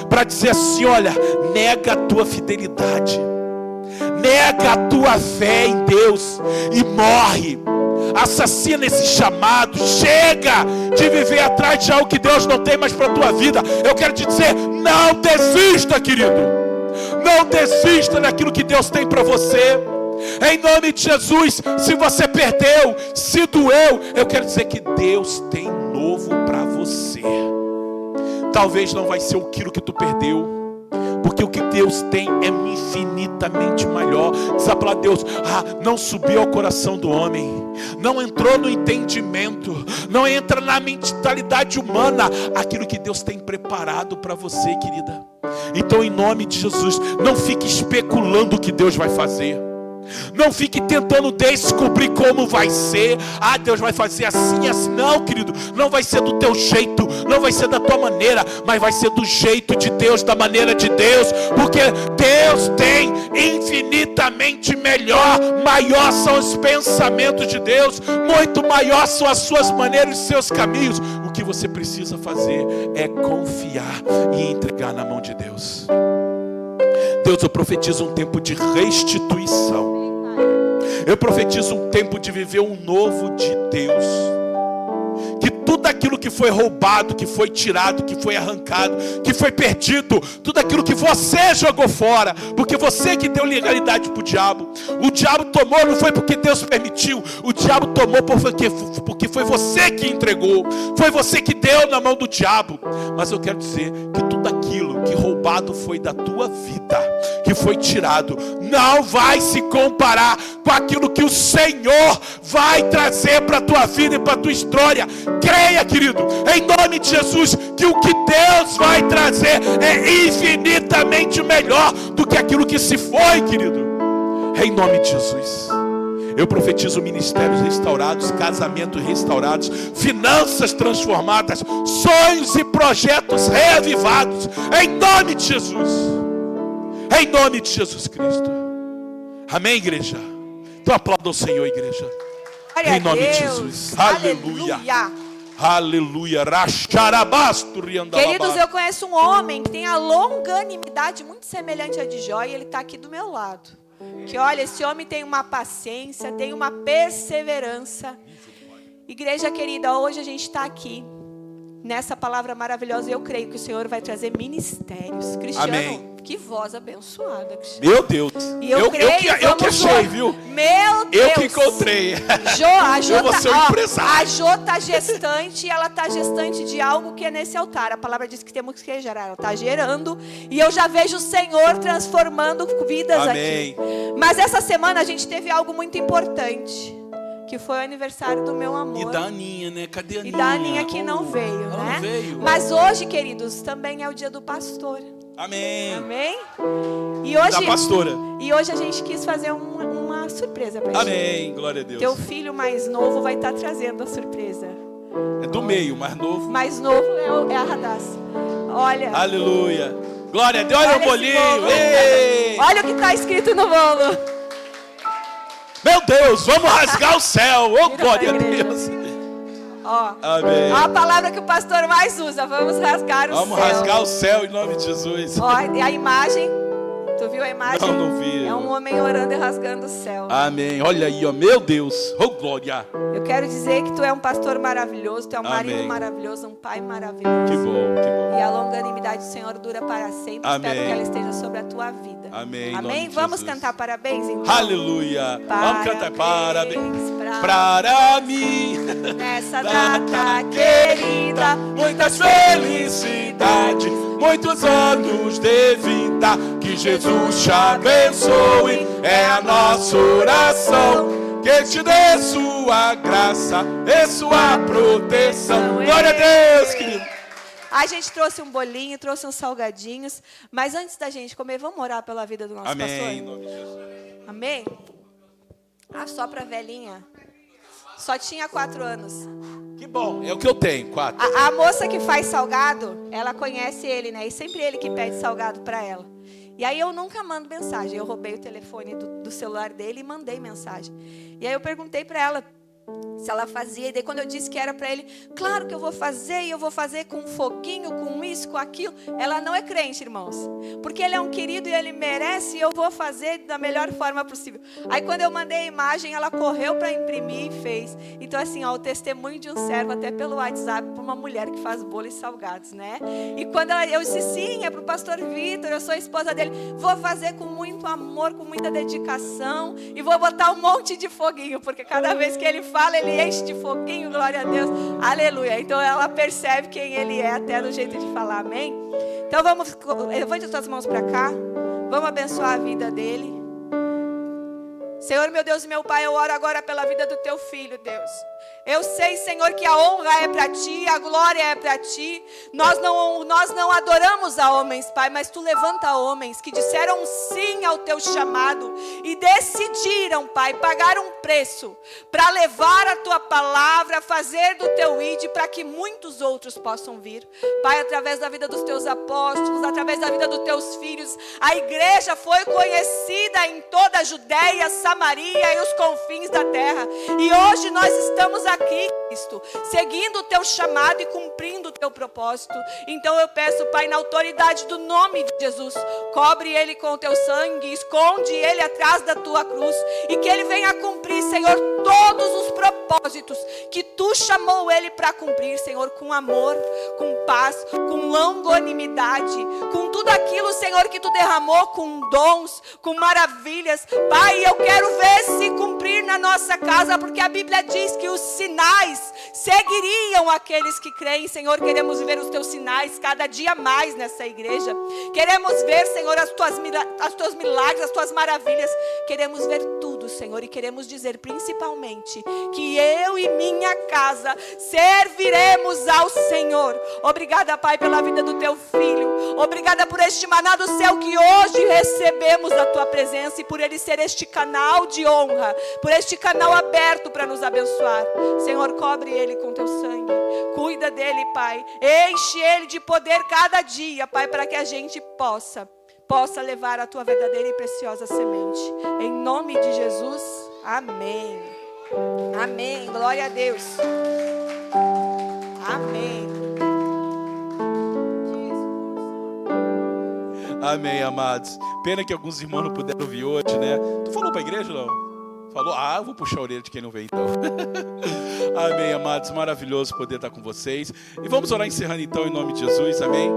para dizer assim: olha, nega a tua fidelidade, nega a tua fé em Deus e morre. Assassina esse chamado. Chega de viver atrás de algo que Deus não tem mais para a tua vida. Eu quero te dizer, não desista, querido. Não desista daquilo que Deus tem para você. Em nome de Jesus. Se você perdeu, se doeu, eu quero dizer que Deus tem novo para você. Talvez não vai ser aquilo que tu perdeu, porque o que Deus tem é infinitamente maior. Diz a palavra de Deus: não subiu ao coração do homem, não entrou no entendimento, não entra na mentalidade humana aquilo que Deus tem preparado para você, querida. Então, em nome de Jesus, não fique especulando o que Deus vai fazer. Não fique tentando descobrir como vai ser. Deus vai fazer assim, assim. Não, querido, não vai ser do teu jeito, não vai ser da tua maneira, mas vai ser do jeito de Deus, da maneira de Deus. Porque Deus tem infinitamente melhor. Maior são os pensamentos de Deus, muito maior são as suas maneiras e seus caminhos. O que você precisa fazer é confiar e entregar na mão de Deus. Deus, eu profetizo um tempo de restituição. Eu profetizo um tempo de viver um novo de Deus. Que tudo aquilo que foi roubado, que foi tirado, que foi arrancado, que foi perdido, tudo aquilo que você jogou fora, porque você que deu legalidade para o diabo. O diabo tomou, não foi porque Deus permitiu. O diabo tomou porque foi você que entregou. Foi você que deu na mão do diabo. Mas eu quero dizer que tudo aquilo que roubado foi da tua vida, que foi tirado, não vai se comparar com aquilo que o Senhor vai trazer para a tua vida e para a tua história. Creia, querido, em nome de Jesus, que o que Deus vai trazer é infinitamente melhor do que aquilo que se foi, querido. Em nome de Jesus. Eu profetizo ministérios restaurados, casamentos restaurados, finanças transformadas, sonhos e projetos reavivados, em nome de Jesus. Em nome de Jesus Cristo. Amém, igreja? Então aplauda o Senhor, igreja. Em nome de Jesus. Aleluia. Aleluia. Queridos, eu conheço um homem que tem a longanimidade muito semelhante à de Jó, e ele está aqui do meu lado. Que olha, esse homem tem uma paciência, tem uma perseverança. Igreja querida, hoje a gente está aqui nessa palavra maravilhosa, e eu creio que o Senhor vai trazer ministérios. Cristiano, amém. Que voz abençoada, Cristiano. Meu Deus. E eu creio, eu que achei, viu? Meu Deus. Eu que encontrei. A Jo eu vou ser um empresário. A Jo está gestante, e ela está gestante de algo que é nesse altar. A palavra diz que temos que gerar. Ela está gerando, e eu já vejo o Senhor transformando vidas amém. Aqui. Mas essa semana a gente teve algo muito importante, que foi o aniversário do meu amor. E da Aninha, né? Cadê a Aninha? E da Aninha que não veio, ela né? Não veio. Mas hoje, queridos, também é o dia do pastor. Amém. Amém? E hoje, da pastora. E hoje a gente quis fazer uma surpresa pra gente. Amém. Glória a Deus. Teu filho mais novo vai estar trazendo a surpresa. É do meio, mais novo. Mais novo é a Radassa. Olha. Aleluia. Glória a Deus. Olha o bolinho. Olha o que está escrito no bolo. Meu Deus, vamos rasgar o céu. Oh, glória a Deus. Ó, amém. A palavra que o pastor mais usa. Vamos rasgar o céu. Vamos rasgar o céu em nome de Jesus. Ó, e a imagem. Tu viu a imagem? Não vi. É um homem orando e rasgando o céu. Amém. Olha aí, ó. Meu Deus. Oh, glória. Eu quero dizer que tu é um pastor maravilhoso. Tu é um marido amém. Maravilhoso. Um pai maravilhoso. Que bom, que bom. E a longanimidade do Senhor dura para sempre. Amém. Espero que ela esteja sobre a tua vida. Amém. Amém? Vamos cantar parabéns, então? Aleluia. Vamos cantar parabéns. para mim. Nessa data querida, Muitas felicidades, muitos anos de vida. Que Jesus te abençoe, é a nossa oração. Que te dê sua graça e sua proteção. Glória a Deus, querido. A gente trouxe um bolinho, trouxe uns salgadinhos. Mas antes da gente comer, vamos orar pela vida do nosso Amém, pastor? em nome de Jesus. Amém? Ah, só para velhinha. Só tinha 4 anos. Que bom, é o que eu tenho, 4. A moça que faz salgado, ela conhece ele, né? E sempre ele que pede salgado para ela. E aí eu nunca mando mensagem. Eu roubei o telefone do celular dele e mandei mensagem. E aí eu perguntei para ela se ela fazia. E daí quando eu disse que era para ele, claro que eu vou fazer. E eu vou fazer com foguinho, com isso, com aquilo. Ela não é crente, irmãos. Porque ele é um querido e ele merece. E eu vou fazer da melhor forma possível. Aí quando eu mandei a imagem, ela correu para imprimir e fez. Então assim, ó, o testemunho de um servo até pelo WhatsApp para uma mulher que faz bolos salgados, né? E quando eu disse, sim, é para o pastor Vitor, eu sou a esposa dele. Vou fazer com muito amor, com muita dedicação. E vou botar um monte de foguinho. Porque cada vez que ele fala, ele enche de foguinho, glória a Deus, aleluia. Então ela percebe quem ele é até no jeito de falar, amém? Então vamos, levante as suas mãos para cá, vamos abençoar a vida dele. Senhor, meu Deus e meu Pai, eu oro agora pela vida do teu filho, Deus. Eu sei, Senhor, que a honra é para ti, a glória é para ti. Nós não adoramos a homens, Pai, mas tu levanta homens que disseram sim ao teu chamado e decidiram, Pai, pagar um preço para levar a tua palavra, fazer do teu id para que muitos outros possam vir. Pai, através da vida dos teus apóstolos, através da vida dos teus filhos, a igreja foi conhecida em toda a Judéia, Samaria e os confins da terra. E hoje nós estamos aqui, Cristo, seguindo o teu chamado e cumprindo o teu propósito. Então eu peço, Pai, na autoridade do nome de Jesus, cobre ele com o teu sangue, esconde ele atrás da tua cruz e que ele venha cumprir, Senhor, todos os propósitos que tu chamou ele para cumprir, Senhor, com amor, com paz, com longanimidade, com tudo aquilo, Senhor, que tu derramou, com dons, com maravilhas. Pai, eu quero ver se cumprir na nossa casa, porque a Bíblia diz que os sinais seguiriam aqueles que creem. Senhor, queremos ver os teus sinais cada dia mais nessa igreja. Queremos ver, Senhor, os teus milagres, as tuas maravilhas. Queremos ver tudo, Senhor, e queremos dizer principalmente que eu e minha casa serviremos ao Senhor. Obrigada, Pai, pela vida do teu filho. Obrigada por este maná do céu que hoje recebemos da tua presença e por ele ser este canal de honra, por este canal aberto para nos abençoar. Senhor, cobre ele com teu sangue. Cuida dele, Pai. Enche ele de poder cada dia, Pai, para que a gente possa levar a tua verdadeira e preciosa semente. Em nome de Jesus, amém. Amém. Glória a Deus. Amém. Amém, amados. Pena que alguns irmãos não puderam vir hoje, né? Tu falou para a igreja, não? Falou? Ah, eu vou puxar a orelha de quem não veio, então. Amém, amados. Maravilhoso poder estar com vocês. E vamos orar encerrando, então, em nome de Jesus. Amém?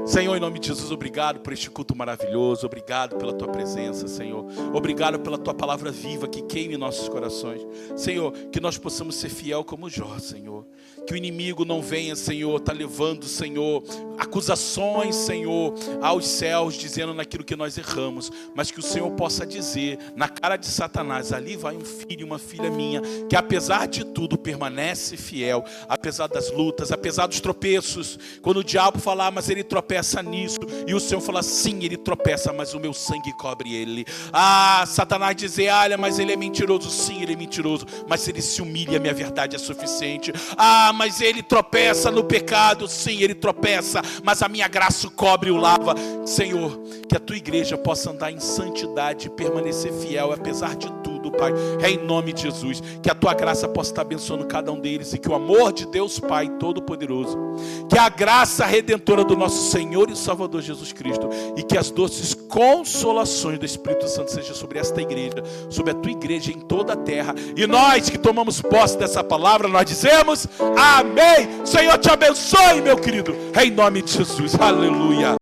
Senhor, em nome de Jesus, obrigado por este culto maravilhoso. Obrigado pela tua presença, Senhor. Obrigado pela tua palavra viva que queime em nossos corações. Senhor, que nós possamos ser fiel como Jó, Senhor. Que o inimigo não venha, Senhor, tá levando, Senhor, acusações, Senhor, aos céus, dizendo naquilo que nós erramos. Mas que o Senhor possa dizer na cara de Satanás: ali vai um filho e uma filha minha, que apesar de tudo permanece fiel, apesar das lutas, apesar dos tropeços. Quando o diabo falar, mas ele tropeça nisso, e o Senhor fala, sim, ele tropeça, mas o meu sangue cobre ele. Ah, Satanás dizer, olha, mas ele é mentiroso. Sim, ele é mentiroso, mas se ele se humilha, minha verdade é suficiente. Ah, mas ele tropeça no pecado. Sim, ele tropeça, mas a minha graça o cobre e o lava. Senhor, que a tua igreja possa andar em santidade e permanecer fiel, apesar de tudo, Pai. É em nome de Jesus, que a tua graça possa estar abençoando cada um deles, e que o amor de Deus Pai Todo-Poderoso, que a graça redentora do nosso Senhor e Salvador Jesus Cristo, e que as doces consolações do Espírito Santo sejam sobre esta igreja, sobre a tua igreja em toda a terra. E nós que tomamos posse dessa palavra, nós dizemos amém. Senhor te abençoe, meu querido, em nome de Jesus. Aleluia.